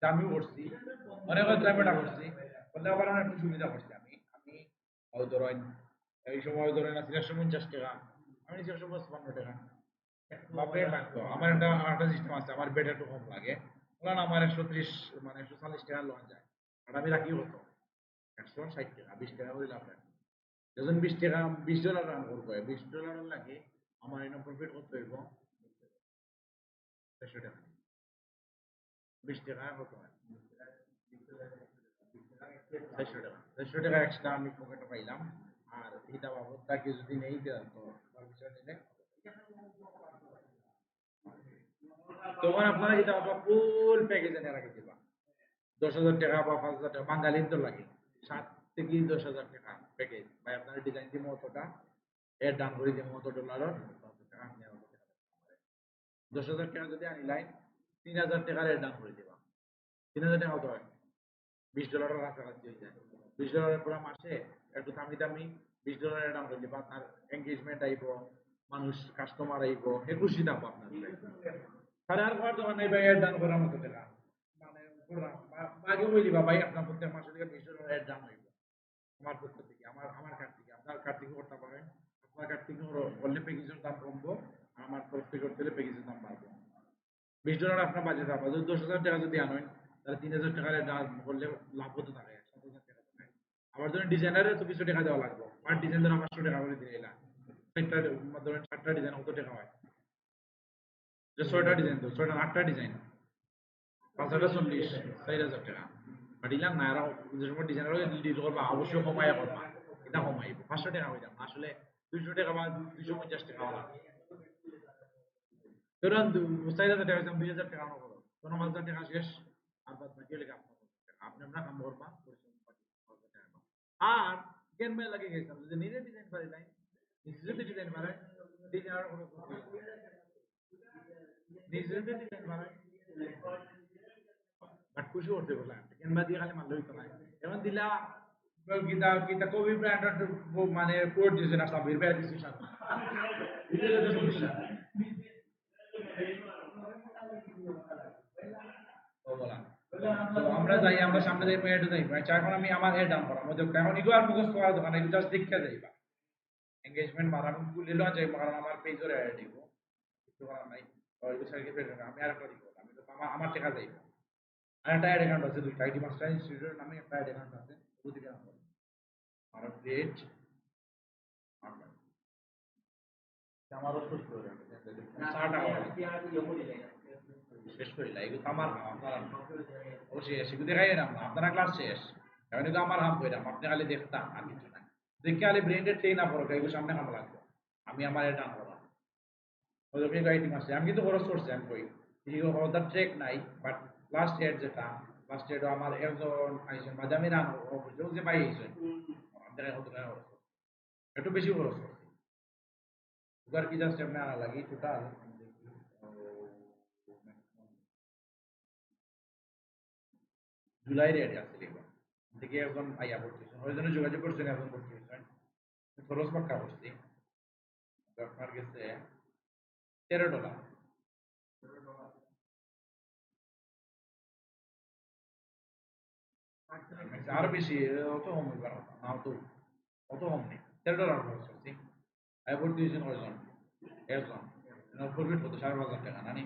তা আমিও করছি অনেক ক্ষেত্রে আমি এটা করছি করলে আবার আমার একটু সুবিধা করছি আমি আমি ওই ধরেন এই সময় ধরেন আছে 150 টাকা আমি নিচ্ছি 155 টাকা বাপে থাকতো আমার একটা সিস্টেম আছে আমার বেড একটু কম লাগে কারণ আমার 130 মানে 140 টাকা লোন যায় আর আমি রাখি কত 160 টাকা 20 টাকা করে লাভ রাখি যখন 20 টাকা $20 রান করবো $20 লাগে আমার এনে প্রফিট কত হইব 600 টাকা 20 টাকা কত হয় 600 টাকা 600 টাকা এক্সট্রা আমি পকেটে পাইলাম আর এটা বাবদ তাকে যদি নেই দেন তো তার বিষয় নিলে তখন আপনারা যেটা আপনার ফুল প্যাকেজ এনে রাখি দিবা 10,000 টাকা বা 5,000 টাকা বাঙালির তো লাগে 7 থেকে 10,000 টাকা প্যাকেজ ভাই আপনার ডিজাইন দিব অতটা এর দাম করে দিব অত ডলার 10,000 টাকা যদি আনি লাইন 3,000 টাকার এর দাম করে দিবা 3,000 টাকা কত হয় $20 কাছাকাছি হয়ে যায় $20 পুরো মাসে একটু দামি দামি $20 দাম করে দিবা তার এঙ্গেজমেন্ট আইব মানুষ কাস্টমার আইব খুশি থাকবো আপনার তাহলে আর করার দরকার নাই ভাই এর দাম করার মতো টাকা মানে আগে বই দিবা ভাই আপনার প্রত্যেক মাসে থেকে $20 এর দাম হইব আমার পক্ষ থেকে আমার কার্ড থেকে আপনার কার্ড থেকে করতে পারেন আপনার কার্ড থেকে করলে প্যাকেজের দাম কমবো আর আমার তরফ থেকে করতে হলে প্যাকেজের দাম বাড়বো $20 আপনার বাজেট হবে যদি 10,000 টাকা যদি আনেন তাহলে 3,000 টাকার দাম করলে লাভ হতে থাকে 7,000 টাকা থাকে আবার ধরেন ডিজাইনারের তো কিছু টাকা দেওয়া লাগবে আর ডিজাইন ধরেন 500 টাকা করে দিয়ে এলাম ধরেন 7টা ডিজাইন কত টাকা হয় যে 6টা ডিজাইন তো 6টা 8টা ডিজাইন 5,40 4,000 টাকা বাট ইলাম না আর যে সময় ডিজাইনার ডিল করবা অবশ্যই কমাইয়া করবা এটা কমাইব 500 টাকা হইলাম আসলে 200 টাকা বা 250 টাকা লাগবে ধরুন 4,000 টাকা হইতাম 2,000 টাকা আমার খরচ 15,000 টাকা শেষ আর বাদ বাকি হলে আপনার আপনি আমরা কাম করবা পরিশ্রম বাকি 5,000 টাকা পাবো। আর কেন মেয়ে লাগে গেছিলাম যদি নিজে ডিজাইন পারি নাই নিজে যদি ডিজাইন পারে ডিজাইনার কোনো নিজে যদি ডিজাইন পারে বাট খুশি করতে বললাম কেনবা দিয়ে খালি মানলে হইতো না এখন দিলা গীতা গীতা কবি ব্র্যান্ড মানে কোড দিয়েছে না সাবির ভাই দিয়েছে সাথে এটা তো সমস্যা ও বলা তো আমরা যাই আমরা সামনে যাই মেয়েটা যাই মানে এখন আমি আমার হেড ডাউন করা মধ্যে এখন ইগো আর মুখস্থ করার দোকান এগুলো জাস্ট দেখতে যাইবা এঙ্গেজমেন্ট মারানো গুলিলো যাইবা কারণ আমার পেজও রেড দিব কিছু করার নাই ওই সাইডে পেজ আমি আর একটা দিব আমি তো আমার টাকা যাইবা আর একটা অ্যাড অ্যাকাউন্ট আছে দুইটা আইডি মাস্টার ইনস্টিটিউটের নামে একটা অ্যাড অ্যাকাউন্ট আছে ওদিকে আমার ক্রিয়েট আমারও সুস্থ হয়ে গেছে শেষ করিলা এগুলো তো আমার আপনার ও শেষ এগুলো দেখাই না আপনারা ক্লাস শেষ এখন এগুলো আমার হাম কইরাম আপনি খালি দেখতাম আর কিছু না দেখে খালি ব্রেনের ট্রেন না পড়ো এগুলো সামনে হাম লাগবে আমি আমার এটা আনবো ওদেরকে গাইড মাসে আমি কিন্তু খরচ করছি আমি কই ওদের ট্রেক নাই বাট লাস্ট ইয়ার যেটা লাস্ট ইয়ার আমার একজন আইসেন মাঝামি রান অভিযোগ যে পাই আইসেন আমাদের একটু বেশি খরচ করছি এবার কি জাস্ট এমনি আনা লাগি টোটাল জুলাই রেট আছে লিখবা থেকে একজন আইয়া পড়তেছেন ওই জন্য যোগাযোগ করছেন একজন পড়তেছেন খরচ পাক্কা করছি আপনার গেছে $13 আরো বেশি অত কম হইবার কথা না, অত কম নেই, $13 খরচ করছি। আমি ভর্তি হয়েছেন কয়জন? একজন। প্রফিট কত? $5,500 না নি?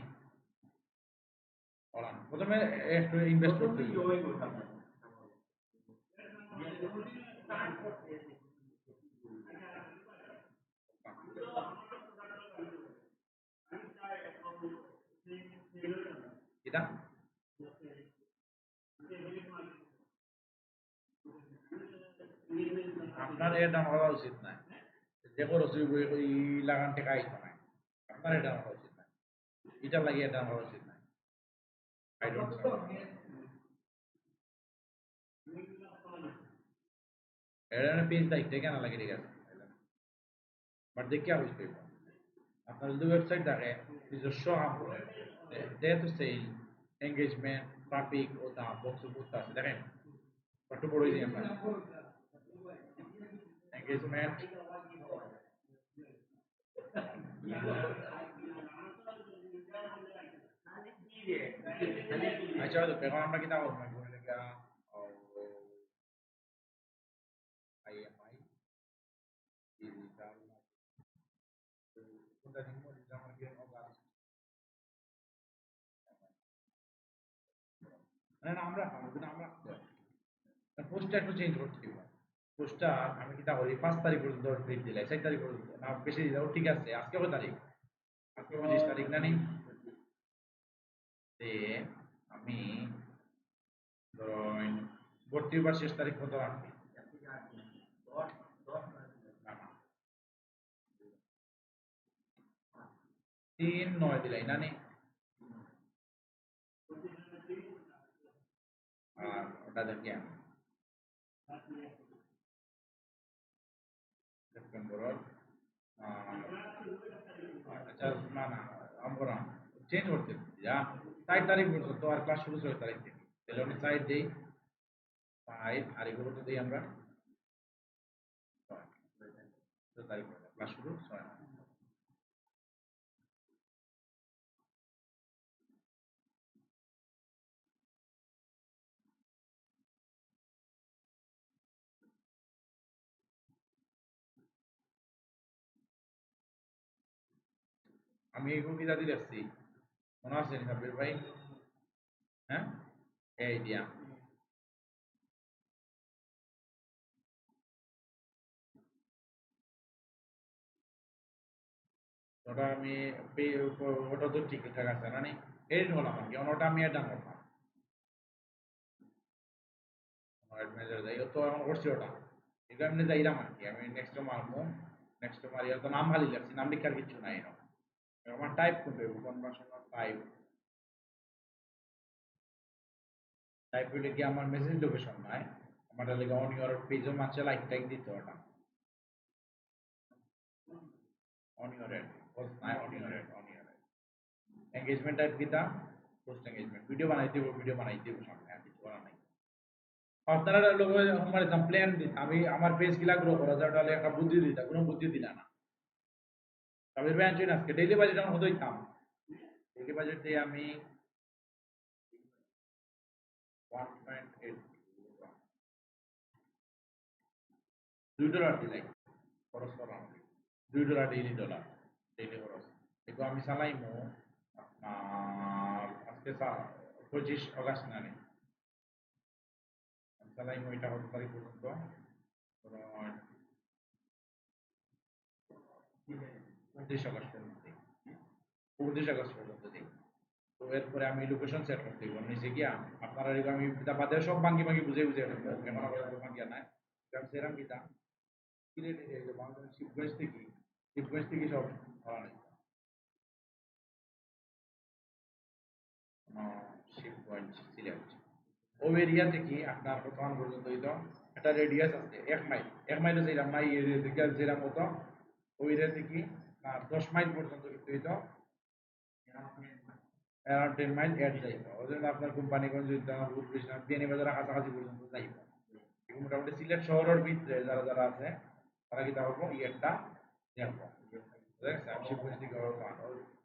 ওরা প্রথমে একটু ইনভেস্ট করতে প্রথমেই হবে। জবাই করতাম না। এটা আপনার এটা হওয়া উচিত না, যে খরচ হইব এই লাগান টাকা আইতো না, আপনার এটা হওয়া উচিত না, এটা লাগিয়ে এটা হওয়া উচিত না। আই ডোন্ট এটা পেজ দায়িত্ব কেন লাগে, ঠিক আছে, বাট দেখে বুঝতে হইব। আপনার যদি ওয়েবসাইট থাকে নিজস্ব কাম করে, যেহেতু সেল এঙ্গেজমেন্ট ট্রাফিক ও দাম বক্স করতে আছে, দেখেন একটু বড়ই দিই আপনার এঙ্গেজমেন্ট। আচ্ছা তো এখন আমরা কিনা করবো বলে লেখা আইএমআই ডিজিটাল কোনটা দিব, ডিজিটাল মার্কেটিং অর্গানিক, না না আমরা পোস্টটা একটু চেঞ্জ করতে দিব। পোস্টটা আমি কিনা করি 5 তারিখ পর্যন্ত ডেট দিলাই, 4 তারিখ পর্যন্ত না বেশি দিলাও ঠিক আছে। আজকে কত তারিখ? আজকে 25 তারিখ না নি? তে আমি ধরেন ভর্তি হবার শেষ তারিখ কত রাখবি? না না 3/9 দিলাই না নি? আর ওটা দেখি আমি সেপ্টেম্বর আচ্ছা না না আমরা চেঞ্জ করতে যা 4 তারিখ পর্যন্ত আর ক্লাস শুরু 6 তারিখ থেকে, তাহলে আমি সাইড দিই 5 আর এগুলো তো দিই আমরা 6 তারিখ ক্লাস শুরু 6। আমি এই কবিতা দিয়ে দেখছি, মনে আছে নি সাব্বির ভাই? হ্যাঁ এই দিয়া ওটা আমি ওটা তো ঠিকঠাক আছে না নি? এডিট করলাম আর কি, ওটা আমি এটা করলাম অ্যাডমিনার যাই তো এখন করছি ওটা, এটা এমনি যাইরাম আর কি। আমি নেক্সট মারমু, নেক্সট মারিয়া তো নাম খালি লাগছি, নাম লিখার কিছু নাই এরকম। আমার টাইপ করতে হবে, কনভার্সন টাইপ, টাইপ হইলে কি আমার মেসেজ লোকেশন নাই, আমার লাগে অন ইউর পেজও মাঝে লাইক টাইক দিতে ওটা অন ইউর এড পোস্ট নাই, on your ad on your ad engagement type দিতাম, পোস্ট এঙ্গেজমেন্ট ভিডিও বানাইতে হবে সামনে, আর কিছু করার নাই। আপনারা লোক আমার প্ল্যান দিন, আমি আমার পেজ গুলা গ্রো করা যায়, তাহলে একটা বুদ্ধি দিতা, কোনো বুদ্ধি দিলা না। তবে ভাই আনছেন আজকে ডেইলি বাজেট আমার হতোই কাম, ডেইলি বাজেট দিয়ে আমি 1.8 $2 দিলাই খরচ করলাম, $2 ডেইলি খরচ। কিন্তু আমি চালাইমু আপনার আজকে 25 আগস্ট না নি, আমি চালাইমু এটা কত তারিখ পর্যন্ত, ধরুন 29 আগস্ট পর্যন্ত দিই, 29 আগস্ট পর্যন্ত দিই। তো এরপরে আমি লোকেশন সেট করতে দিব নিচে গিয়া, আপনারা এরকম আমি বাদে সব ভাঙ্গি ভাঙ্গি বুঝে বুঝে ফেলবো, কেমন ভাঙ্গিয়া নাই আমি সেরাম দিতাম সিলেট এই যে বাংলাদেশ শিবগঞ্জ থেকে সব ধরা নাই, শিবগঞ্জ সিলেট ওই এরিয়া থেকে আপনার বর্তমান পর্যন্ত হইতো একটা রেডিয়াস আছে 1 মাইল, 1 মাইলও যেলাম না এই এরিয়া থেকে যেলাম মতো, ওই এরিয়া থেকে 10 মাইল পর্যন্ত কিন্তু হইতো অ্যারাউন্ড 10 মাইল এড যাইতো, ওই জন্য আপনার কোম্পানিগঞ্জ উদ্যানপুর কৃষ্ণা বিয়ানীবাজার কাছাকাছি পর্যন্ত যাইতো। এগুলো মোটামুটি সিলেট শহরের ভিতরে যারা যারা আছে তারা কি তাহলে এই একটা দেখবো, দেখছেন আমি শিবগঞ্জ থেকে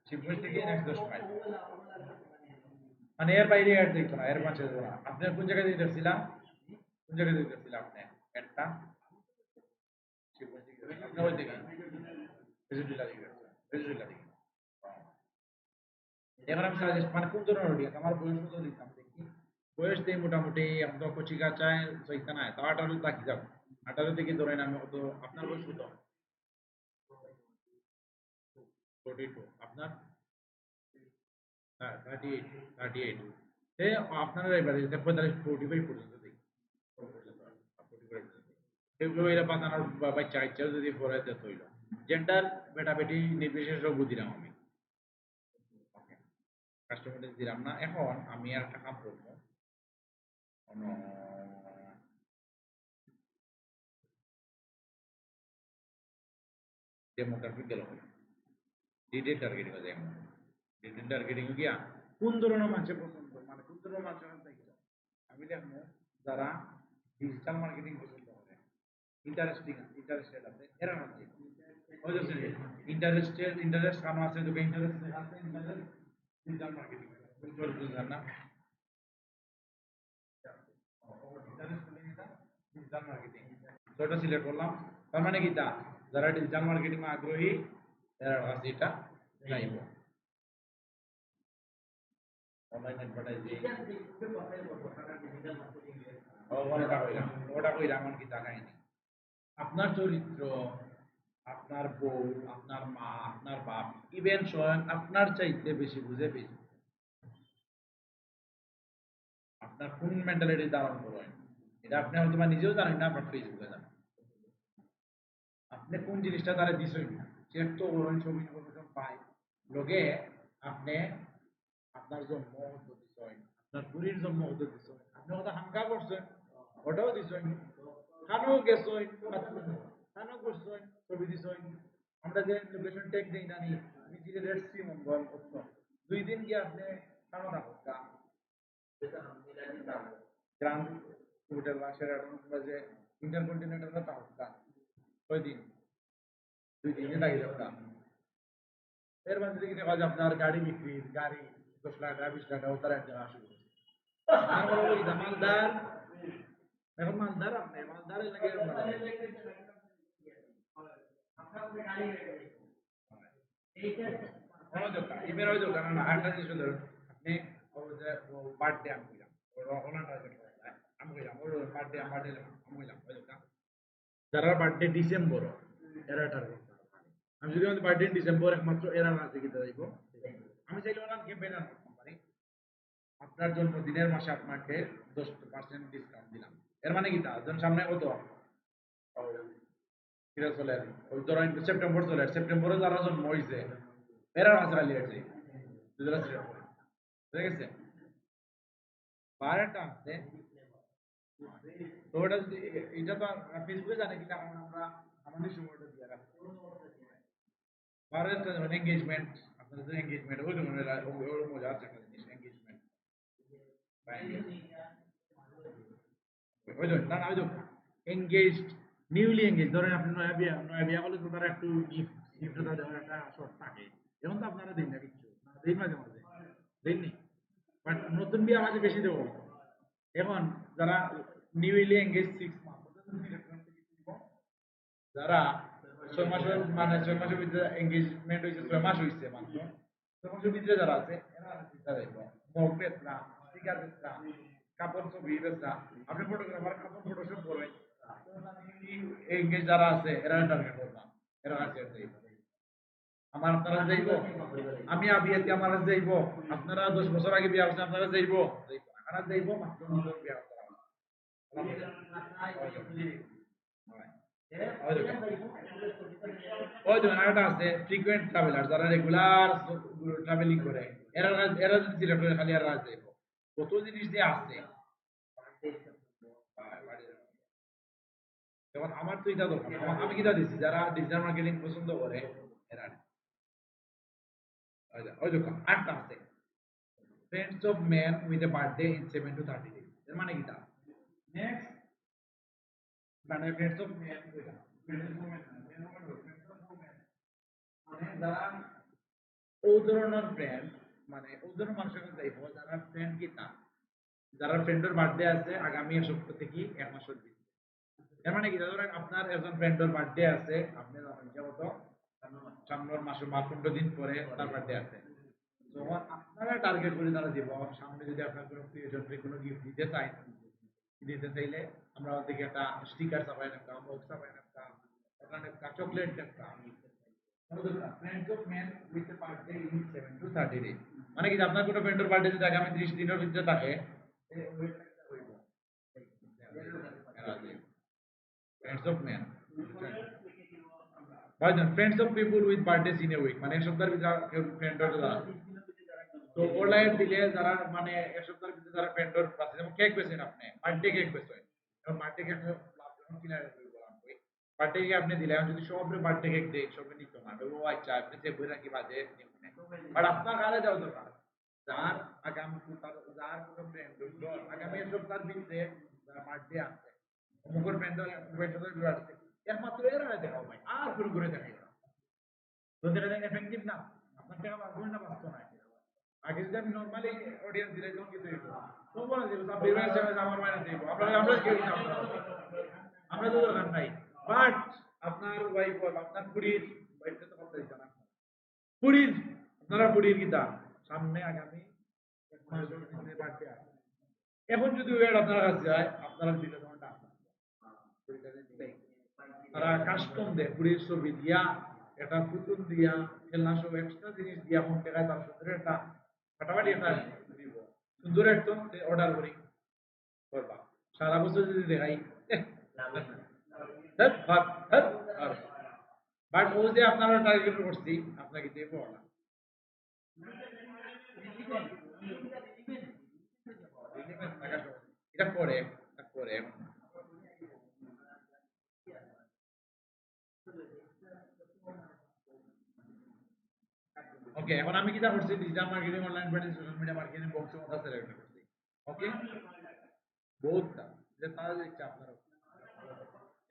শিবগঞ্জ থেকে নেক্সট 10 মাইল, মানে এর বাইরে এড দেখতো না, এর মাঝে যেত না। আপনি কোন জায়গায় দিয়ে দেখছিলাম? কোন জায়গায় দেখতেছিল আপনি একটা আপনি ওই দিকে ফেজুল্লাহ দিকে ফেজুল্লাহ দিকে এবার আমি সাজেস্ট মানে কোন ধরনের অডিয়েন্স আমার বয়স কত দিতাম দেখি বয়স দিয়ে মোটামুটি আমি তো কচি কাচায় সইতা নাই তো 18 তাকি যাব 18 থেকে ধরেন আমি কত আপনার বয়স কত 42 আপনার হ্যাঁ 38 38 সে আপনার এবারে 45 45 পর্যন্ত দেখি 45 সেগুলো এরা বাঁধানোর বাচ্চা ইচ্ছা যদি পড়াইতে তৈল জেন্ডার বেটা বেটি নির্বিশেষে বুঝিলাম আমি কাস্টমাইজ দিলাম না এখন আমি আর একটা কাম করবো ডেমোগ্রাফিক গেল ডিটেল টার্গেটিং আছে এমন ডিটেল টার্গেটিং গিয়া কোন ধরনের মানুষের পছন্দ মানে কোন ধরনের মানুষের কাছে আমি দেখবো যারা ডিজিটাল মার্কেটিং পছন্দ করে ইন্টারেস্টেড আছে এরা না ইন্টারেস্ট কারণ আছে তোকে ইন্টারেস্ট আছে ইন্টারেস্ট ডিজিটাল মার্কেটিং বুঝলাম না ডিজিটাল মার্কেটিং ছয়টা সিলেক্ট করলাম তার মানে কি তা যারা ডিজিটাল মার্কেটিং আগ্রহী এরা কাছে এটা চাইব অনলাইন অ্যাডভার্টাইজিং ওটা কইরা এমন কি টাকাই নেই আপনার চরিত্র আপনার বউ আপনার মা আপনার বাপ ইভেন স্বয়ং আপনার চাইতে বেশি বুঝে বেশি আপনার কোন মেন্টালিটি ধারণ করেন এটা আপনি হয়তো বা নিজেও জানেন না আপনার ফেসবুকে জানেন আপনি কোন জিনিসটা তারা দিছই না চেক তো করেন ছবি ইনফরমেশন পাই লোকে আপনি আপনার জন্ম হতো দিছই আপনার বুড়ির জন্ম হতো দিছই আপনি কথা হাঙ্গা করছেন ওটাও দিছই খানো গেছই খানো করছই ছবি দিছই আমরা যে লোকেশন ট্যাগ দেই না নি নিজের রেড সি মঙ্গল অন্য 2 দিন গিয়ে আপনি খানো থাকা গ্রান্ড হোটেল বা সেরাটন বা যে ইন্টারকন্টিনেন্টাল তা হত্যা কয়দিন 2 দিনে লাগে যাত্রা এর মধ্যে দেখি দেখা যায় আপনার গাড়ি বিক্রি গাড়ি 10 লাখ টাকা 20 লাখ টাকা তার একটা আসে আমার বলা ওই মালদার এখন মালদার আপনি মালদারের লাগে ইমের হয়তো কারণ আরেকটা জিনিস হলো আপনি যে বার্থডে আমি কইলাম আমি কইলাম ওর বার্থডে আমার বার্থডে আমি কইলাম যারা বার্থডে ডিসেম্বর এরা টার্গেট আমি যদি আমাদের বার্থডে ডিসেম্বর একমাত্র এরা আছে কি যাইব আমি চাইলে ওনার ক্যাম্পেইন আর করতে পারি আপনার জন্মদিনের মাসে আপনাকে 10% ডিসকাউন্ট দিলাম এর মানে কি তা যখন সামনে কত কিরা চলে ওই ধরেন সেপ্টেম্বর চলে সেপ্টেম্বরে যারা জন্ম হয়েছে এরা আছে খালি আছে দুজরা সিলেক্ট করে ঠিক আছে বারোটা আছে তো ওটা যদি এটা তো ফেসবুকে জানে কি কারণ আমরা আমাদের সময়টা দিয়ে রাখি বারোটা যেমন এঙ্গেজমেন্ট আপনাদের যে এঙ্গেজমেন্ট ওই ধরনের ওই মজা আছে একটা জিনিস এঙ্গেজমেন্ট ওই ধরুন না না ওই ধরুন এঙ্গেজড নিউলি এঙ্গেজ ধরেন আপনি নয়া বিয়া করলে তো তারা একটু গিফট গিফট দেওয়ার একটা শর্ত থাকে এখন তো আপনারা দিন না কিচ্ছু দিন মাঝে মাঝে দিননি বাট নতুন বিয়া মাঝে বেশি দেবো এখন যারা নিউলি এঙ্গেজ 6 মাস যারা 6 মাসের মানে 6 মাসের ভিতরে এঙ্গেজমেন্ট হয়েছে 6 মাস হয়েছে মাত্র 6 মাসের ভিতরে যারা আছে এরা চিন্তা দেখবো মগ বেচরা স্টিকার বেচরা কাপড় ছবি বেচরা আপনি ফটোগ্রাফার কাপড় ফটোশপ করবেন এঙ্গেজ যারা আছে এরা টার্গেট করলাম এরা আছে আমার আপনারা যাইব আমি আবিয়াতে আমার যাইব আপনারা 10 বছর আগে বিয়া করছেন আপনারা যাইব আপনারা যাইব মাত্র নতুন বিয়া করা ওই ধরুন আরেকটা আছে ফ্রিকুয়েন্ট ট্রাভেলার যারা রেগুলার ট্রাভেলিং করে এরা এরা যদি সিলেক্ট করে খালি এরা যাইব কত জিনিস দিয়ে আসছে যেমন আমার তো এটা দরকার আমি কিটা দিচ্ছি যারা ডিজিটাল মার্কেটিং পছন্দ করে এরা ওই দেখো আরেকটা আছে friends of man with a birthday in 7 to 30 days এর মানে কিটা নেক্সট মানে ফ্রেন্ডস অফ ম্যান মানে যারা ও ধরনের ফ্রেন্ড মানে ও ধরনের মানুষের কাছে যাইব যারা ফ্রেন্ড কি না যারা ফ্রেন্ডের বার্থডে আছে আগামী এক সপ্তাহ থেকে এক মাসের ভিতরে। এর মানে কি ধরেন আপনার একজন ফ্রেন্ডের বার্থডে আছে, আপনি জানেন যে কত সামনের মাসে 15 দিন পরে তার বার্থডে আছে। তো আপনারা টার্গেট করে তারা দিব সামনে যদি আপনার কোনো প্রিয়জনকে কোনো গিফট দিতে চাই, দিতে চাইলে আমরা ওদেরকে একটা স্টিকার ছাপাই রাখতাম, মগ ছাপাই রাখতাম, ওখানে একটা চকলেট রাখতাম। Friends of man with a birthday in 7 to 30 days। মানে কি যে আপনার কোনো ফ্রেন্ডের বার্থডে যদি আগামী 30 দিনের ভিতরে থাকে, ফ্রেন্ডস অফ ম্যান ভাইজান, friends of people with birthdays in a week, মানে এক সপ্তাহের ভিতরে কেউ ফ্রেন্ড হতে যারা, তো অনলাইন দিলে যারা মানে এক সপ্তাহের ভিতরে যারা ফ্রেন্ডর আছে, যেমন কেক বেছেন আপনি বার্থডে কেক বেছেন, এখন বার্থডে কেক যখন কিনা বার্থডে কেক আপনি দিলে, এখন যদি সব বার্থডে কেক দেয় সবে নিত না, ও আচ্ছা আপনি যে বই রাখি বাজে বাট আপনার কাছে যাও দরকার যার আগামী যার কোনো ফ্রেন্ড আগামী এক সপ্তাহের ভিতরে যার বার্থডে আছে, অমুকের ফ্রেন্ডের বিবাহ আছে, একমাত্র এরা দেখাও ভাই, আর কোনো করে দেখাই না। যদি এটা এফেক্টিভ না, আপনার টাকা বাঁচবে না বাঁচতো না। আগে যদি আমি নরমালি অডিয়েন্স দিলে তখন কিছু হইতো তো বলা যাবে সব বিবাহ হিসেবে আমার মাইনাস দিব, আমরা কেউ হিসাব আমরা তো দরকার নাই। বাট আপনার ওয়াইফ বল, আপনার কুড়ির ওয়াইফটা তো কথা দিচ্ছে না, কুড়ির আপনারা কুড়ির কিতা সামনে আগামী এক মাস বাড়তে আছে, এখন যদি ওয়েট আপনার কাছে যায় আপনারা দিলে তখন টাকা তারা কাস্টম দেয়, কুড়ির ছবি দিয়া এটা পুতুল দিয়া খেলনা সব এক্সট্রা জিনিস দিয়া কোন টাকায় তার সুন্দর একটা ফাটাফাটি একটা দিব, সুন্দর একদম অর্ডার করি করবা সারা বছর যদি দেখাই বাট ও যে আপনারা টার্গেট করছি আপনাকে দেবো না। এটা করে এটা করে ওকে, এখন আমি কিটা করছি digital marketing, online marketing, social media marketing বক্সের মধ্যে সিলেক্ট করছি। ওকে, বহুতটা যে তারা যে ইচ্ছা আপনারা,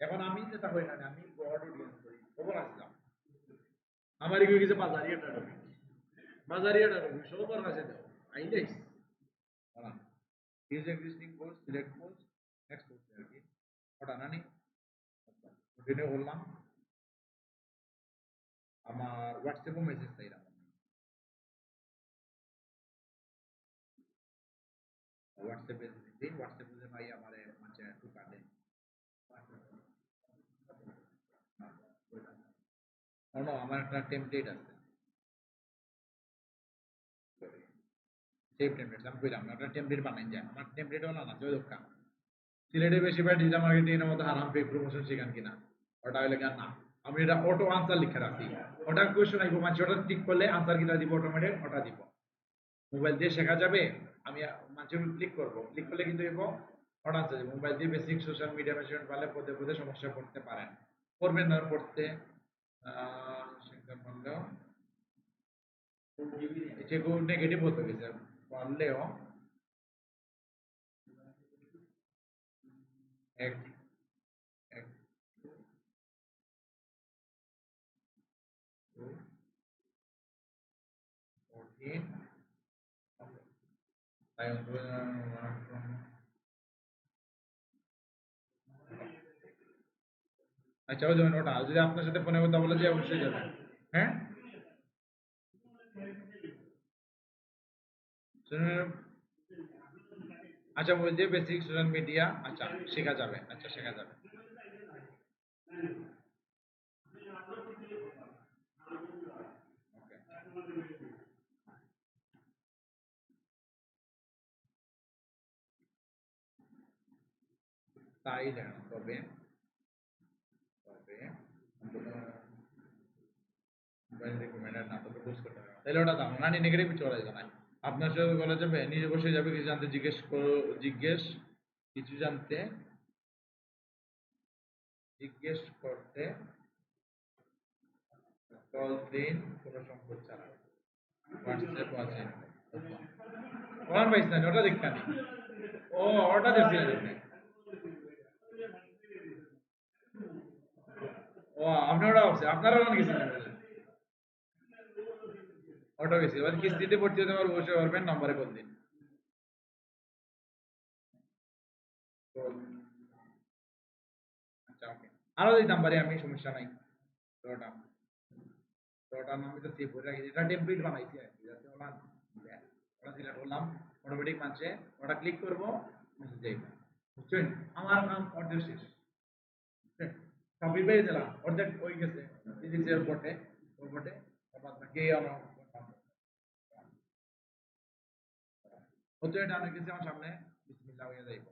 এখন আমি যেটা করি না আমি ব্রড অডিয়েন্স করি, খবর আসলাম আমার কি কিছু বাজারিয়াটা রবি, বাজারিয়াটা রবি সবার কাছে দাও আইলেই বলা use existing post select post next post আর কি ওটা না নেই কন্টিনিউ করলাম। আমার হোয়াটসঅ্যাপে মেসেজ চাইলাম, হোয়াটসঅ্যাপে দিই, হোয়াটসঅ্যাপে যে ভাই আমার মানে একটু কাটে আমার একটা টেমপ্লেট আছে, সেভ টেমপ্লেট আমি কইলাম একটা টেমপ্লেট বানাই যায়, আমার টেমপ্লেট বানানো আছে ওই দোকান সিলেটে বেশিরভাগ ডিজিটাল মার্কেটিং এর মধ্যে হারাম পেক প্রমোশন শিখান কিনা, ওটা হইলে কেন না আমি এটা অটো আনসার লিখে রাখি, ওটা কোয়েশ্চেন আইবো মানে ওটা টিক করলে আনসার কিটা দিব অটোমেটিক ওটা দিব, মোবাইল দিয়ে শেখা যাবে। আমি মানুষের ক্লিক করবো, ক্লিক করলে কিন্তু দিব ওটা আনসার দিব, মোবাইল দিয়ে বেসিক সোশ্যাল মিডিয়া মেশিন পারলে পদে পদে সমস্যা পড়তে পারেন, করবেন না পড়তে শিখতে পারলেও যেগুলো নেগেটিভ হতে গেছে পারলেও এক এক টু 14 তাই আচ্ছা ওই যেমন ওটা যদি আপনার সাথে ফোনে কথা বলে যে অবশ্যই যাবেন। হ্যাঁ শুনুন, আচ্ছা বলছি বেসিক সোশ্যাল মিডিয়া আচ্ছা শেখা যাবে, আচ্ছা শেখা যাবে। ওকে, তাই দেন তবে তবে মোবাইল রেকমেন্ডেড না তবে বুঝ করতে হবে তাহলে ওটা দাও না নেগেটিভ চলে যাবে না, আপনার সাথে বলা যাবে নিজে বসে যাবে কিছু জানতে জিজ্ঞেস করো, জিজ্ঞেস কিছু জানতে জিজ্ঞেস করতে কল দিন কোনো সংকোচ ছাড়া, হোয়াটসঅ্যাপ আছে ওয়ান পাইছ না ওটা দেখতে ও ওটা দেখছিলেন আপনি, ও আপনি ওটা ভাবছেন আপনারা ওখানে গেছিলেন, ওটা গেছি এবার কিস্তিতে ভর্তি হতে পারবো বসে পারবেন নম্বরে কল দিন। তো আচ্ছা ওকে, আরো দিতাম পারি আমি, সমস্যা নাই। তো ওটা তো ওটার নাম তো সেভ করে রাখি, এটা টেমপ্লেট বানাইছি আর কি, যাতে ওরা ওটা সিলেক্ট করলাম, অটোমেটিক মানছে, ওটা ক্লিক করবো, মেসেজ যাইবে, বুঝছেন? আমার কাম অর্ধেক শেষ, বুঝছেন? সাবমিট পেয়ে দিলাম, অর্ধেক হয়ে গেছে, দিদিছে বটে, ওই বটে, বাদ বাকি হচ্ছে, এটা অনেক কিছু আমার সামনে বিসমিল্লাহ হয়ে যাইব।